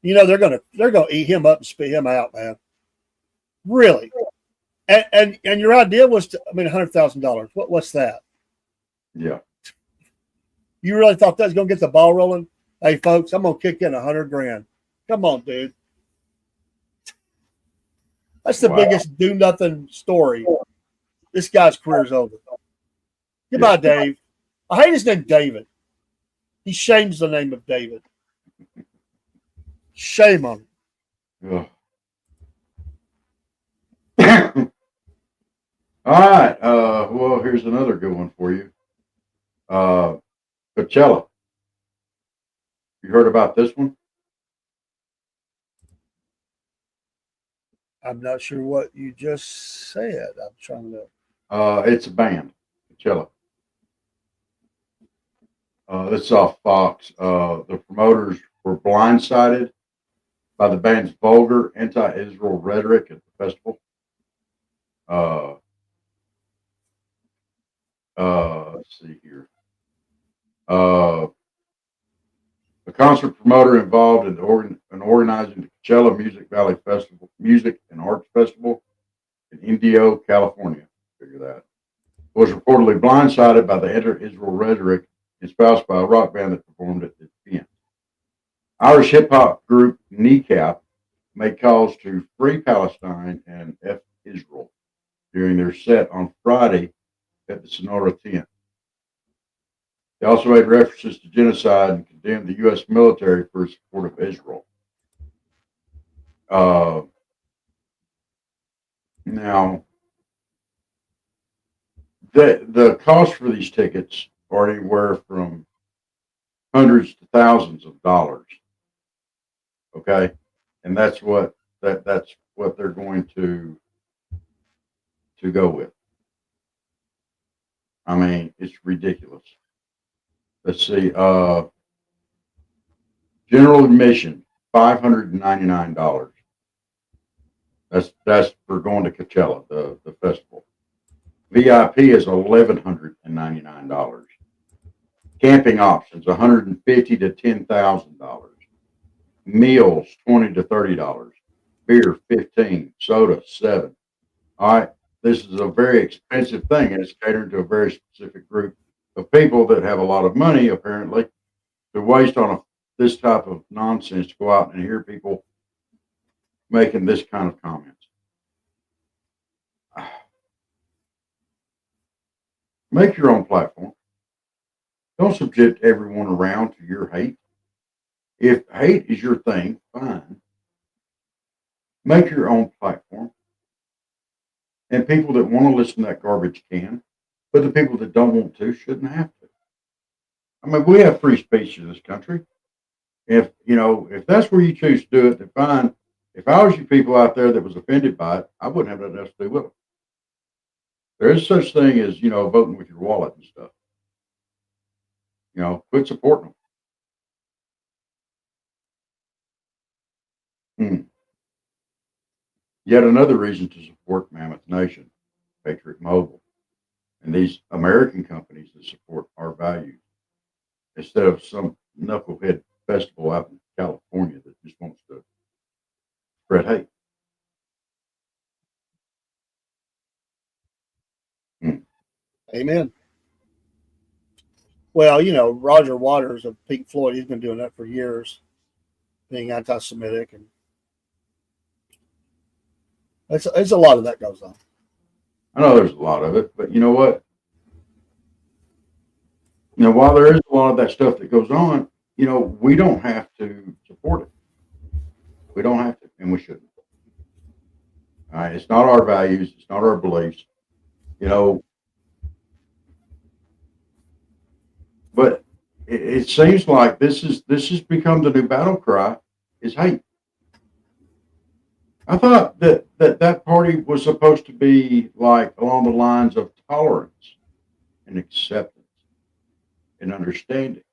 They're gonna eat him up and spit him out, man. Really. And your idea was $100,000. What's that? Yeah. You really thought that was gonna get the ball rolling? Hey folks, I'm gonna kick in $100,000. Come on, dude. That's the biggest do nothing story. This guy's career's over. Goodbye, Dave. I hate his name, David. He shames the name of David. Shame on him. All right. Well, here's another good one for you. Coachella. You heard about this one? I'm not sure what you just said. I'm trying to. It's a band, Coachella. This is off Fox. The promoters were blindsided by the band's vulgar anti-Israel rhetoric at the festival. Let's see here. The concert promoter involved in organizing the Coachella Music Valley Festival, Music and Arts Festival in Indio, California. Figure that. Was reportedly blindsided by the anti-Israel rhetoric espoused by a rock band that performed at the event. Irish hip hop group Kneecap made calls to free Palestine and F Israel during their set on Friday at the Sonora tent. They also made references to genocide and condemned the U.S. military for its support of Israel. Now, the cost for these tickets are anywhere from hundreds to thousands of dollars. Okay, and that's what they're going to go with. I mean, it's ridiculous. Let's see. General admission, $599. That's for going to Coachella, the festival. VIP is $1,199. Camping options, $150 to $10,000. Meals, $20 to $30. Beer, $15. Soda, $7. All right. This is a very expensive thing, and it's catering to a very specific group of people that have a lot of money, apparently, to waste on this type of nonsense to go out and hear people making this kind of comments. Make your own platform. Don't subject everyone around to your hate. If hate is your thing, fine. Make your own platform. And people that want to listen to that garbage can, but the people that don't want to shouldn't have to. I mean, we have free speech in this country. If that's where you choose to do it, then fine. If I was you people out there that was offended by it, I wouldn't have nothing else to do with it. There is such thing as, voting with your wallet and stuff. Quit supporting them. Yet another reason to support Mammoth Nation, Patriot Mobile, and these American companies that support our values instead of some knucklehead festival out in California that just wants to spread hate. Amen. Well, Roger Waters of Pink Floyd, he's been doing that for years, being anti-Semitic, and it's a lot of that goes on. I know there's a lot of it, but you know what? While there is a lot of that stuff that goes on, we don't have to support it. We don't have to, and we shouldn't. All right, it's not our values, it's not our beliefs, But it seems like this has become the new battle cry: is hate. I thought that party was supposed to be like along the lines of tolerance and acceptance and understanding.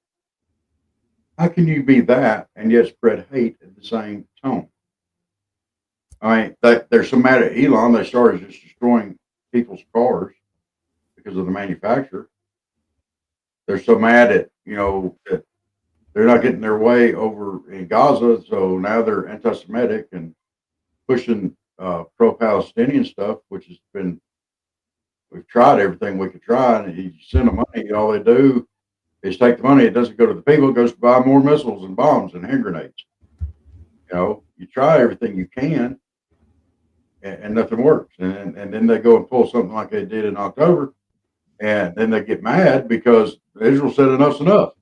How can you be that and yet spread hate at the same tone? I mean, they're so mad at Elon, they started just destroying people's cars because of the manufacturer. They're so mad at, that they're not getting their way over in Gaza, so now they're anti-Semitic and pushing pro-Palestinian stuff, which has been, we've tried everything we could try, and you send them money, all they do is take the money. It doesn't go to the people. It goes to buy more missiles and bombs and hand grenades. You try everything you can, and nothing works. And then they go and pull something like they did in October, and then they get mad because Israel said enough's enough.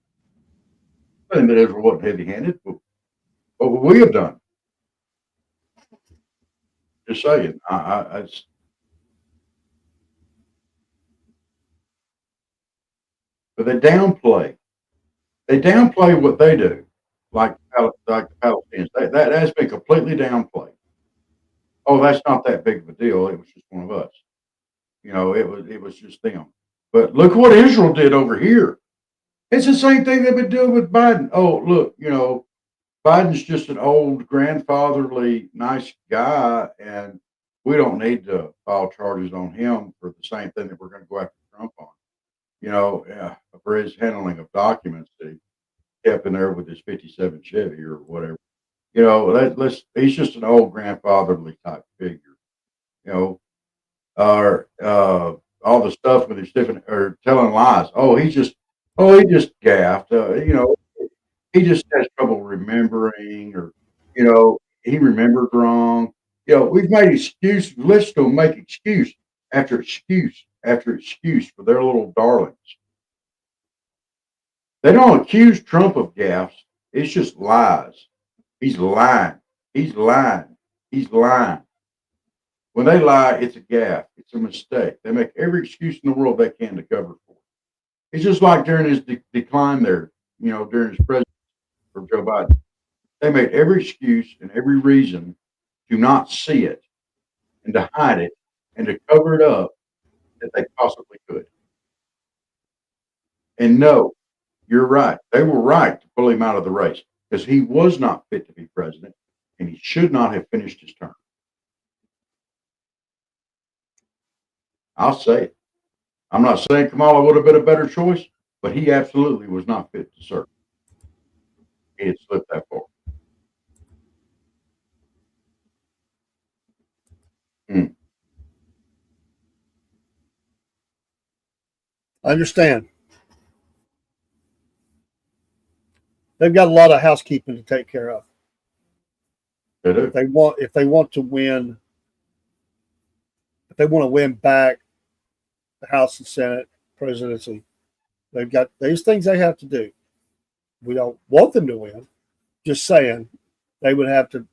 And that Israel wasn't heavy-handed, but what would we have done? Just saying. But they downplay. They downplay what they do, like the Palestinians. That has been completely downplayed. Oh, that's not that big of a deal. It was just one of us. It was just them. But look what Israel did over here. It's the same thing they've been doing with Biden. Oh, look, Biden's just an old grandfatherly nice guy, and we don't need to file charges on him for the same thing that we're going to go after Trump on. For his handling of documents that he kept in there with his 57 Chevy or whatever. He's just an old grandfatherly type figure. Or all the stuff with his different or telling lies. He just gaffed. He just has trouble remembering, or he remembered wrong. We've made excuses. Let's go make excuse after excuse after excuse for their little darlings. They don't accuse Trump of gaffes. It's just lies. He's lying. He's lying. He's lying. When they lie, it's a gaffe. It's a mistake. They make every excuse in the world they can to cover for it. It's just like during his decline there, during his presidency for Joe Biden. They made every excuse and every reason to not see it and to hide it and to cover it up that they possibly could. And no, you're right. They were right to pull him out of the race. because he was not fit to be president and he should not have finished his term. I'll say it. I'm not saying Kamala would have been a better choice, but he absolutely was not fit to serve. He had slipped that far. I understand. They've got a lot of housekeeping to take care of. They do. If they want to win back the House and Senate presidency, they've got these things they have to do. We don't want them to win. Just saying, they would have to.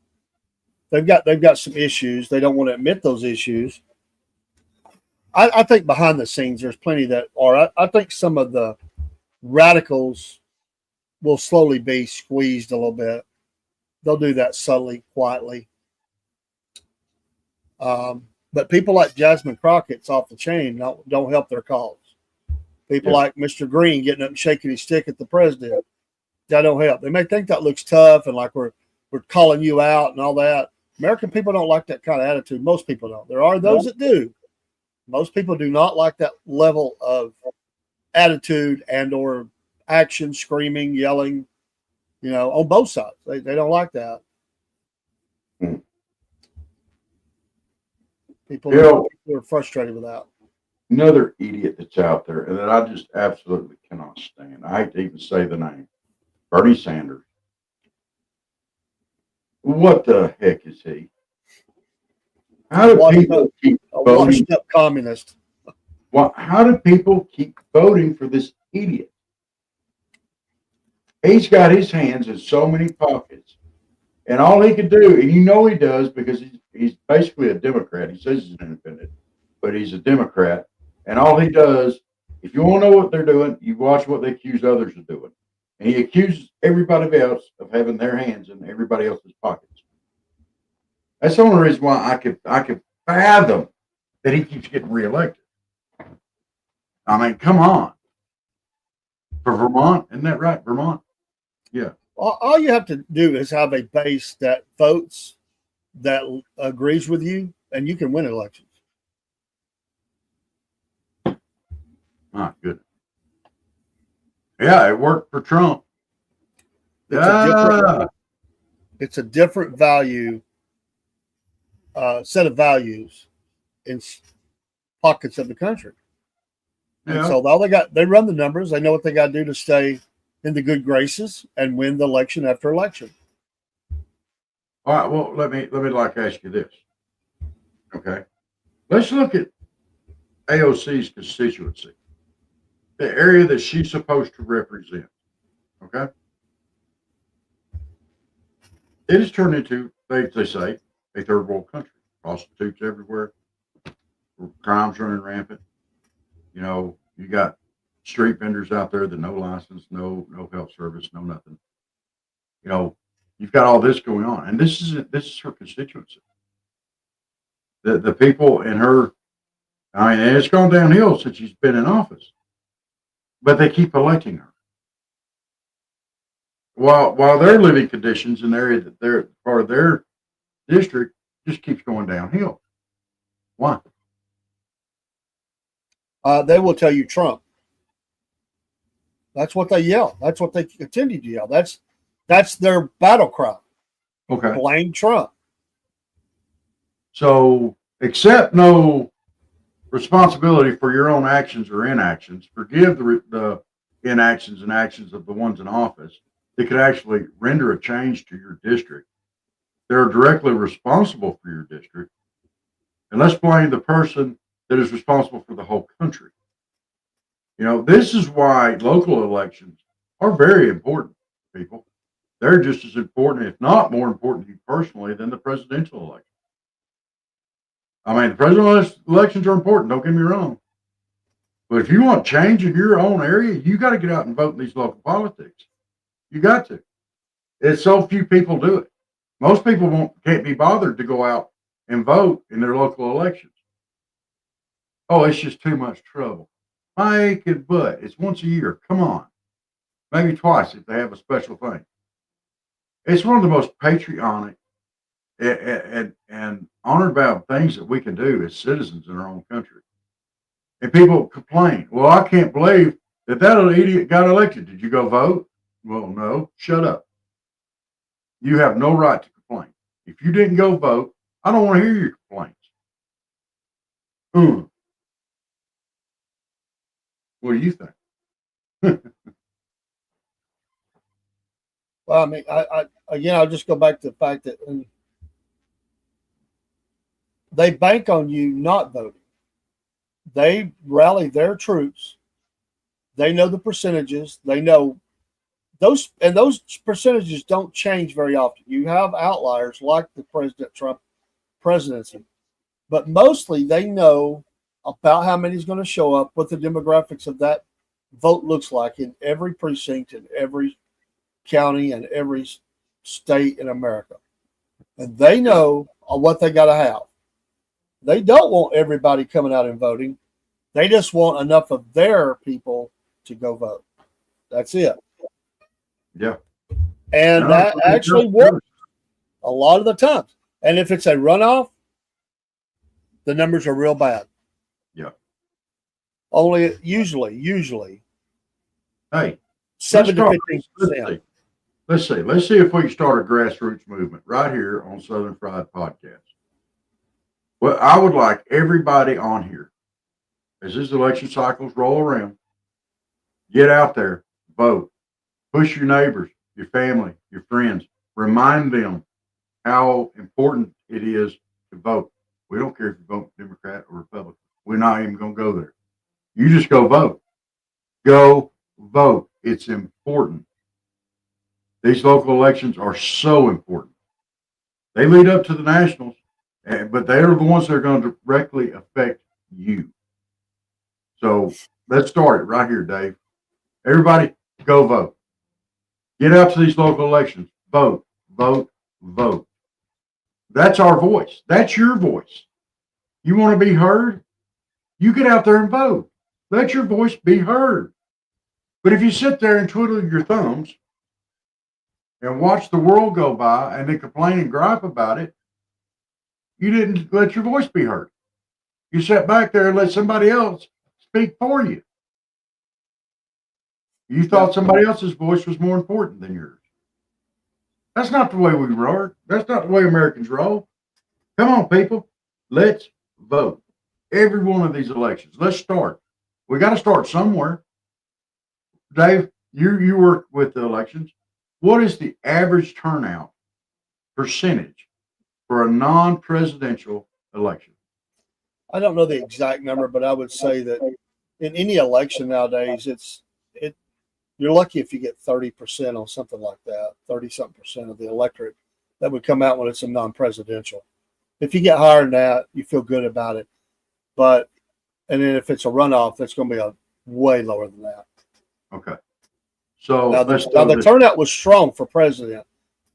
They've got some issues. They don't want to admit those issues. I think behind the scenes, there's plenty that are. I think some of the radicals will slowly be squeezed a little bit. They'll do that subtly, quietly. But people like Jasmine Crockett's off the chain don't help their cause. People like Mr. Green getting up and shaking his stick at the president, that don't help. They may think that looks tough and like we're calling you out and all that. American people don't like that kind of attitude. Most people don't. There are those that do. Most people do not like that level of attitude and or action, screaming, yelling, on both sides. They don't like that. People are frustrated with that. Another idiot that's out there and that I just absolutely cannot stand. I hate to even say the name. Bernie Sanders. What the heck is he? How do people keep voting? Washed up communist. Well, how do people keep voting for this idiot? He's got his hands in so many pockets, and all he can do, and he does because he's basically a Democrat. He says he's an independent, but he's a Democrat, and all he does, if you want to know what they're doing, you watch what they accuse others of doing, and he accuses everybody else of having their hands in everybody else's pockets. That's the only reason why I could fathom that he keeps getting reelected. I mean, come on. For Vermont, isn't that right? Vermont? Yeah. All you have to do is have a base that votes that agrees with you, and you can win elections. My goodness. Yeah, it worked for Trump. It's a different value, set of values in pockets of the country. Yeah. And so they run the numbers. They know what they got to do to stay in the good graces and win the election after election. All right. Well, let me ask you this. Okay. Let's look at AOC's constituency, the area that she's supposed to represent. Okay. It has turned into, they say, a third world country. Prostitutes everywhere. Crime's running rampant. You got street vendors out there that no license, no health service, no nothing. You've got all this going on, and this is her constituency. The people in her, I mean, it's gone downhill since she's been in office, but they keep electing her. While their living conditions in the area that they're part of their district just keeps going downhill. Why? They will tell you Trump. That's what they yell. That's what they continue to yell. That's their battle cry. Okay. Blame Trump. So accept no responsibility for your own actions or inactions. Forgive the inactions and actions of the ones in office that could actually render a change to your district. They're directly responsible for your district. And let's blame the person that is responsible for the whole country. This is why local elections are very important, people. They're just as important, if not more important to you personally, than the presidential election. I mean, the presidential elections are important, don't get me wrong. But if you want change in your own area, you got to get out and vote in these local politics. You got to. It's so few people do it. Most people can't be bothered to go out and vote in their local elections. Oh, it's just too much trouble. Make it, but it's once a year. Come on. Maybe twice if they have a special thing. It's one of the most patriotic and honored about things that we can do as citizens in our own country. And people complain, well, I can't believe that idiot got elected. Did you go vote? Well, no, shut up. You have no right to complain. If you didn't go vote, I don't want to hear your complaints. What do you think? Well, I mean, I'll just go back to the fact that they bank on you not voting. They rally their troops. They know the percentages. They know those percentages don't change very often. You have outliers like the President Trump presidency, but mostly they know about how many is going to show up, what the demographics of that vote looks like in every precinct, in every county, and every state in America. And they know what they got to have. They don't want everybody coming out and voting. They just want enough of their people to go vote. That's it. Yeah. And that actually works a lot of the times. And if it's a runoff, the numbers are real bad. Yeah. Only usually. Hey, 7 to 15%. Let's see if we can start a grassroots movement right here on Southern Fried Podcast. Well, I would like everybody on here, as these election cycles roll around, get out there, vote, push your neighbors, your family, your friends, remind them how important it is to vote. We don't care if you vote Democrat or Republican. We're not even going to go there. You just go vote. Go vote. It's important. These local elections are so important. They lead up to the nationals, but they are the ones that are going to directly affect you. So let's start it right here, Dave. Everybody, go vote. Get out to these local elections. Vote, vote, vote. That's our voice. That's your voice. You want to be heard? You get out there and vote. Let your voice be heard. But if you sit there and twiddle your thumbs and watch the world go by and then complain and gripe about it, you didn't let your voice be heard. You sat back there and let somebody else speak for you. You thought somebody else's voice was more important than yours. That's not the way we roll. That's not the way Americans roll. Come on, people. Let's vote. Every one of these elections. Let's start. We got to start somewhere. Dave, you work with the elections. What is the average turnout percentage for a non-presidential election? I don't know the exact number, but I would say that in any election nowadays, you're lucky if you get 30% on something like that, 30-something% of the electorate that would come out when it's a non-presidential. If you get higher than that, you feel good about it. And then if it's a runoff, it's going to be a way lower than that. Okay. So now the turnout was strong for president,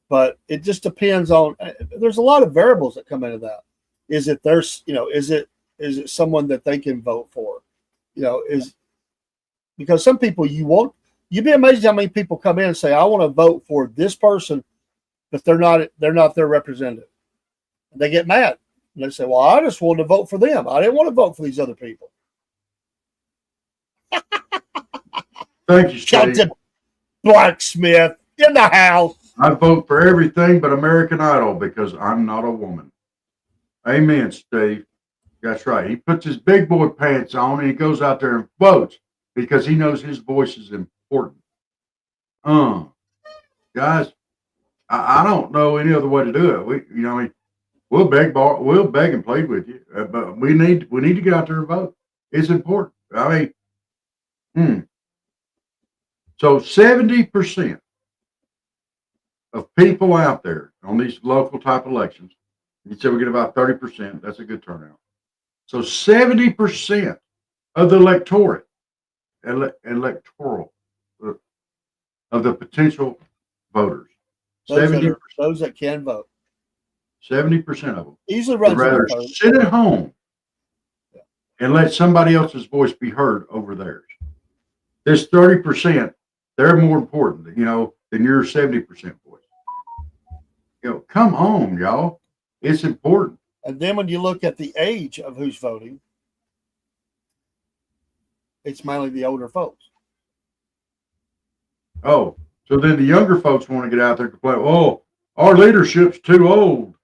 but it just depends on. There's a lot of variables that come into that. Is it is it someone that they can vote for? Because some people you'd be amazed how many people come in and say, I want to vote for this person, but they're not their representative. And they get mad. And they say, well, I just wanted to vote for them. I didn't want to vote for these other people. Thank you, Steve. Captain Blacksmith in the house. I vote for everything but American Idol because I'm not a woman. Amen, Steve. That's right. He puts his big boy pants on and he goes out there and votes because he knows his voice is important. Guys, I don't know any other way to do it. We'll beg and plead with you, but we need to get out there and vote. It's important. So 70% of people out there on these local type elections, you said we get about 30%. That's a good turnout. So 70% of the electoral of the potential voters, those that can vote, 70% of them easily would rather sit at home and let somebody else's voice be heard over theirs. This 30%, they're more important, than your 70% voice. come on, y'all. It's important. And then when you look at the age of who's voting, it's mainly the older folks. Oh, so then the younger folks want to get out there and complain. Oh, our leadership's too old.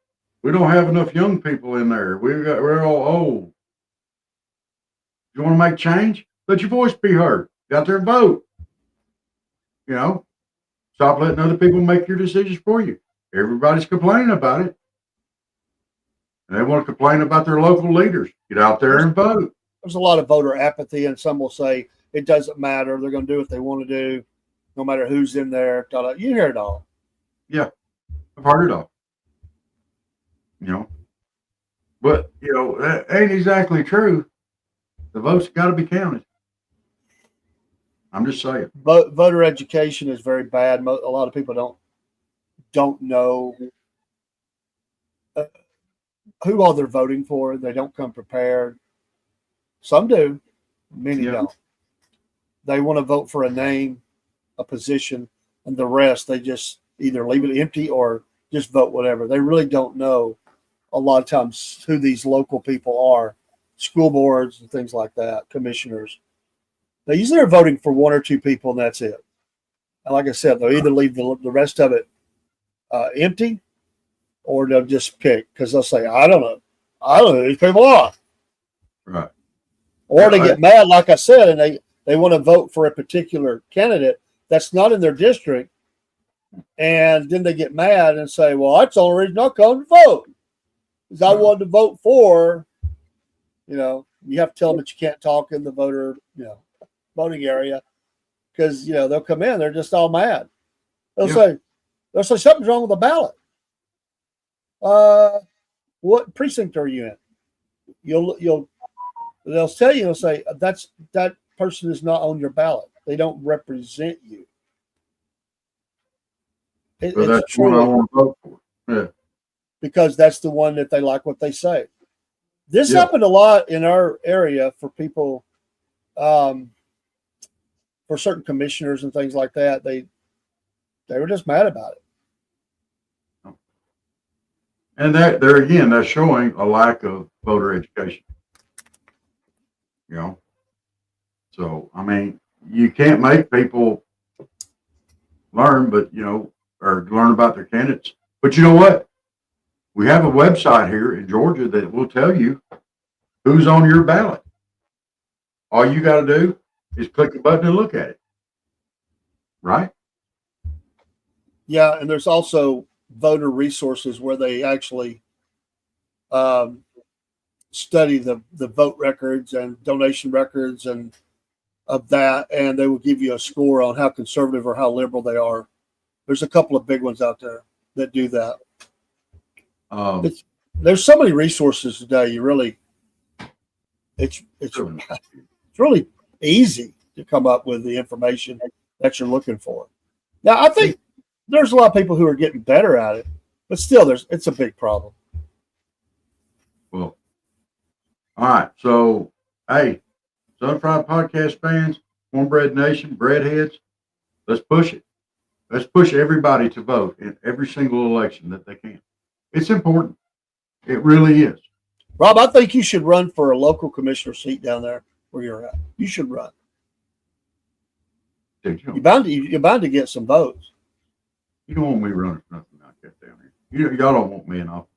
We don't have enough young people in there. We're all old. You want to make change? Let your voice be heard. Get out there and vote. Stop letting other people make your decisions for you. Everybody's complaining about it. And they want to complain about their local leaders. Get out there and vote. There's a lot of voter apathy, and some will say it doesn't matter. They're going to do what they want to do, no matter who's in there. You hear it all. Yeah, I've heard it all. But that ain't exactly true. The votes got to be counted. I'm just saying. Voter education is very bad. A lot of people don't know who all they're voting for. They don't come prepared. Some do, many don't. They want to vote for a name, a position, and the rest they just either leave it empty or just vote whatever. They really don't know a lot of times who these local people are, school boards and things like that, commissioners. They usually are voting for one or two people, and that's it. And like I said, they'll either leave the rest of it empty, or they'll just pick because they'll say, I don't know who these people are. Right. Or they get mad, like I said, and they want to vote for a particular candidate that's not in their district. And then they get mad and say, well, that's the only reason I come to vote. Because I wanted to vote for, you have to tell them that you can't talk in the voting area. Because, they'll come in, they're just all mad. They'll say something's wrong with the ballot. What precinct are you in? They'll tell you, they'll say that person is not on your ballot. They don't represent you. So that's what I want to vote for. Yeah. Because that's the one that they like what they say. This happened a lot in our area for people, for certain commissioners and things like that. They were just mad about it. And there again, that's showing a lack of voter education. So I mean, you can't make people learn, but or learn about their candidates. But you know what? We have a website here in Georgia that will tell you who's on your ballot. All you got to do is click a button and look at it. Right? Yeah, and there's also voter resources where they actually study the vote records and donation records and of that, and they will give you a score on how conservative or how liberal they are. There's a couple of big ones out there that do that. There's so many resources today. It's really easy to come up with the information that you're looking for. Now, I think there's a lot of people who are getting better at it, but still, it's a big problem. Well, all right. So, hey, Southern Fried Podcast fans, Cornbread Nation, breadheads, let's push it. Let's push everybody to vote in every single election that they can. It's important. It really is. Rob, I think you should run for a local commissioner seat down there where you're at. You should run. Dude, you're bound to get some votes. You don't want me running for nothing like that down here. Y'all don't want me in office.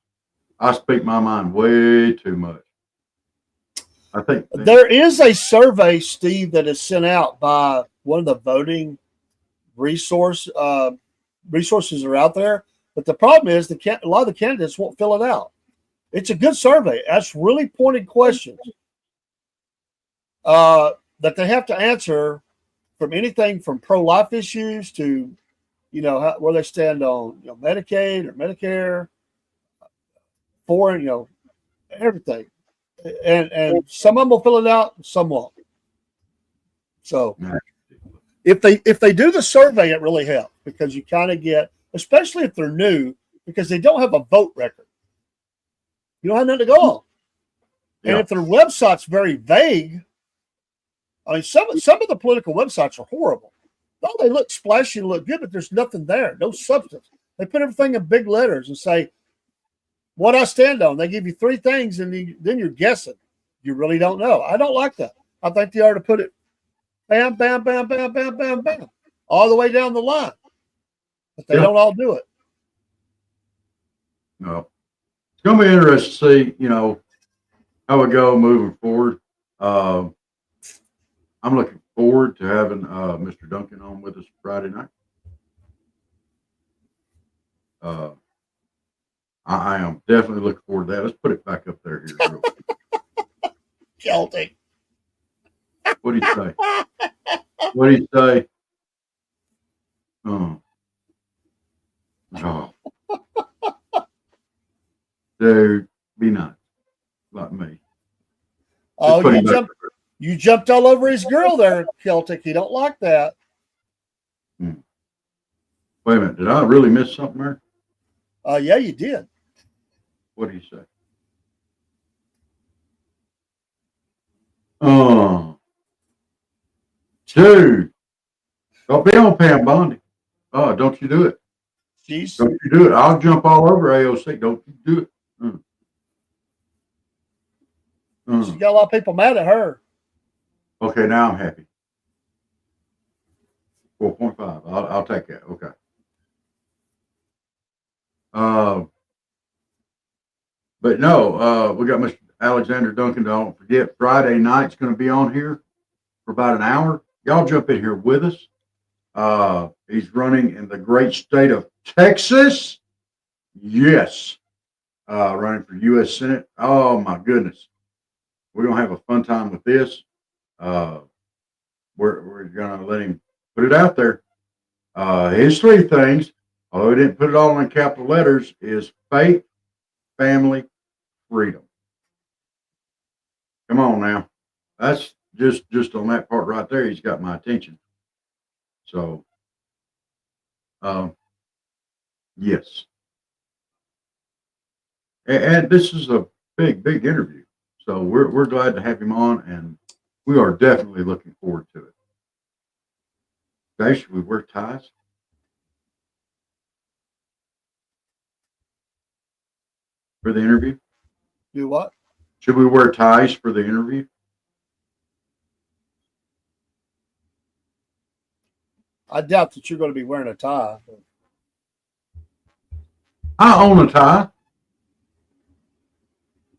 I speak my mind way too much. I think there is a survey, Steve, that is sent out by one of the voting resources are out there. But the problem is a lot of the candidates won't fill it out. It's a good survey. That's really pointed questions that they have to answer from anything from pro-life issues to, where they stand on Medicaid or Medicare, foreign, everything. And some of them will fill it out, and some won't. So if they do the survey, it really helps because you kind of get, especially if they're new, because they don't have a vote record. You don't have nothing to go on. And if their website's very vague, I mean, some of the political websites are horrible. Oh, they look splashy and look good, but there's nothing there, no substance. They put everything in big letters and say what I stand on. They give you 3 things, and then you're guessing. You really don't know. I don't like that. I think they ought to put it bam, bam, bam, bam, bam, bam, bam, all the way down the line. But they don't all do it. No. It's going to be interesting to see, how we go moving forward. I'm looking forward to having Mr. Duncan on with us Friday night. I am definitely looking forward to that. Let's put it back up there here. Real quick. Celtic. What do you say? What do you say? Oh. Dude, be nice. Like me. Oh, Just put him back you jumped all over his girl there, Celtic. He don't like that. Wait a minute. Did I really miss something there? Yeah, you did. What do you say? Oh. Dude. Don't be on Pam Bondi. Oh, don't you do it. She's Don't you do it. I'll jump all over AOC. Don't you do it. she's got a lot of people mad at her. Okay, now I'm happy. 4.5. I'll take that. Okay. But no, we got Mr. Alexander Duncan. Don't forget, Friday night's going to be on here for about an hour. Y'all jump in here with us. He's running in the great state of Texas. Yes. Running for U.S. Senate. Oh, my goodness. We're going to have a fun time with this. We're going to let him put it out there. His 3 things, although he didn't put it all in capital letters, is faith, family, freedom. Come on now. That's just on that part right there. He's got my attention. So, yes. And this is a big interview. So we're glad to have him on, and we are definitely looking forward to it. Okay, should we wear ties? For the interview? Do what? Should we wear ties for the interview? I doubt that you're going to be wearing a tie. I own a tie.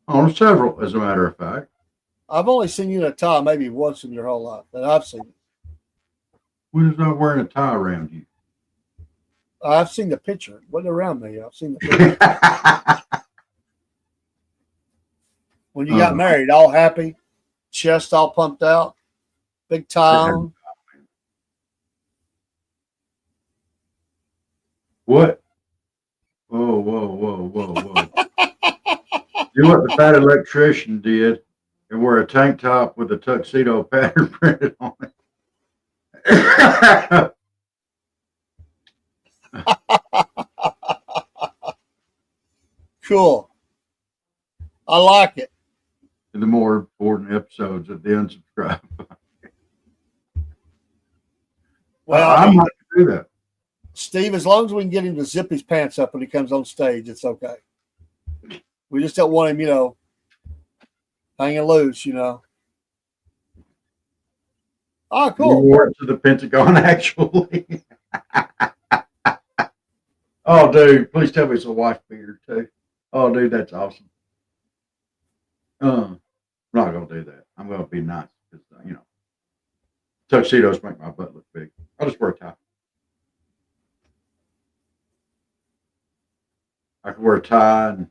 I own several, as a matter of fact. I've only seen you in a tie maybe once in your whole life that I've seen it. When is not wearing a tie around you? I've seen the picture. It wasn't around me. I've seen the picture. When you got married, all happy, chest all pumped out, big tie on. What? Whoa. Do what the fat electrician did and wear a tank top with a tuxedo pattern printed on it. Cool. I like it. In the more important episodes of the Unsubscribe. Well, I might do that. Steve, as long as we can get him to zip his pants up when he comes on stage, it's okay. We just don't want him, hanging loose, Oh, cool. You wore it to the Pentagon, actually. Oh, dude, please tell me it's a wife beater, too. Oh, dude, that's awesome. I'm not going to do that. I'm going to be nice because, tuxedos make my butt look big. I'll just wear a tie. I could wear a tie, and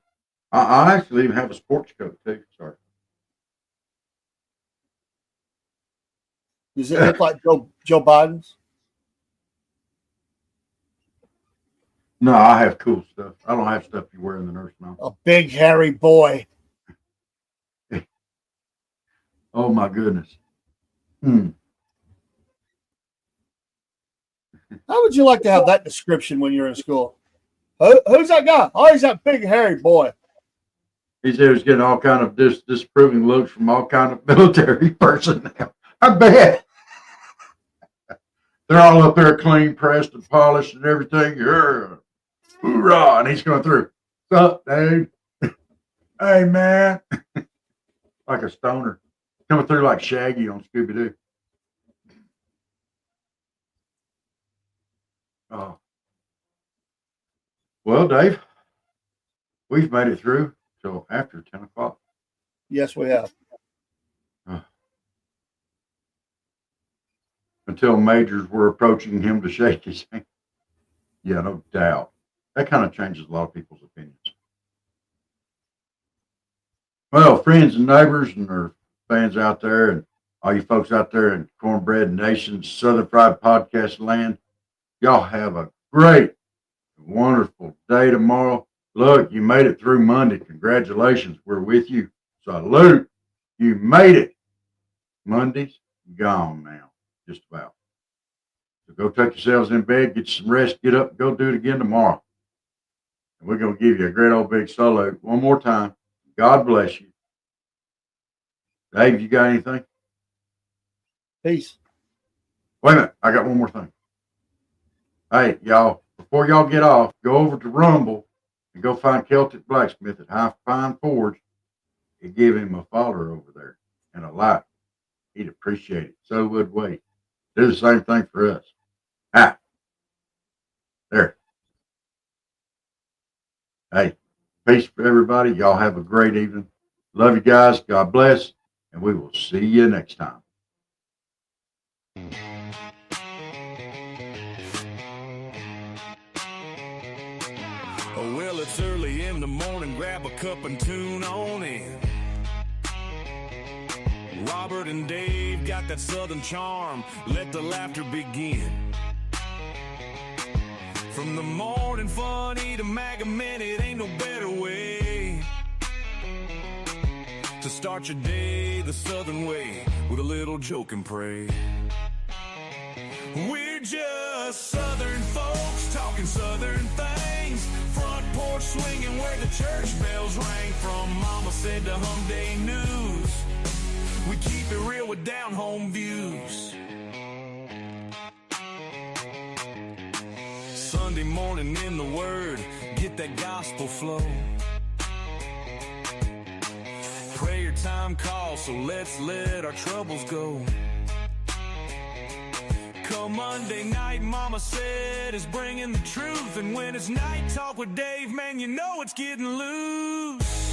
I actually even have a sports coat, too. Sorry. Does it look like Joe Biden's? No, I have cool stuff. I don't have stuff you wear in the nursing home. A big, hairy boy. Oh, my goodness. How would you like to have that description when you're in school? Who's that guy? Oh, he's that big, hairy boy. He said he was getting all kind of disapproving looks from all kind of military personnel. I bet. They're all up there clean, pressed, and polished and everything. Yeah. Hoorah! And he's going through. What's up, dude? Hey, man. Like a stoner. Coming through like Shaggy on Scooby-Doo. Oh. Well, Dave, we've made it through till after 10 o'clock. Yes, we have. Until majors were approaching him to shake his hand. Yeah, no doubt. That kind of changes a lot of people's opinions. Well, friends and neighbors and our fans out there and all you folks out there in Cornbread Nation, Southern Fried Podcast land, y'all have a great, wonderful day tomorrow. Look, you made it through Monday. Congratulations. We're with you. Salute. You made it. Monday's gone now, just about. So go take yourselves in bed, get some rest, get up, go do it again tomorrow. And we're going to give you a great old big salute one more time. God bless you. Dave, you got anything? Peace. Wait a minute. I got one more thing. Hey, y'all, before y'all get off, go over to Rumble and go find Celtic Blacksmith at High Pine Forge and give him a follower over there and a like. He'd appreciate it. So would we. Do the same thing for us. Ah, there. Hey, peace for everybody. Y'all have a great evening. Love you guys. God bless. And we will see you next time. Oh, well, it's early in the morning. Grab a cup and tune on in. Robert and Dave got that southern charm. Let the laughter begin. From the morning funny to Maga Minute, ain't no better way to start your day the southern way with a little joke and pray. We're just southern folks talking southern things. Front porch swinging where the church bells rang. From Mama Said to Hum Day News, we keep it real with down home views. Sunday morning in the Word, get that gospel flow. Prayer time calls, so let's let our troubles go. Come Monday night, Mama Said is bringing the truth. And when it's night talk with Dave, man, you know it's getting loose.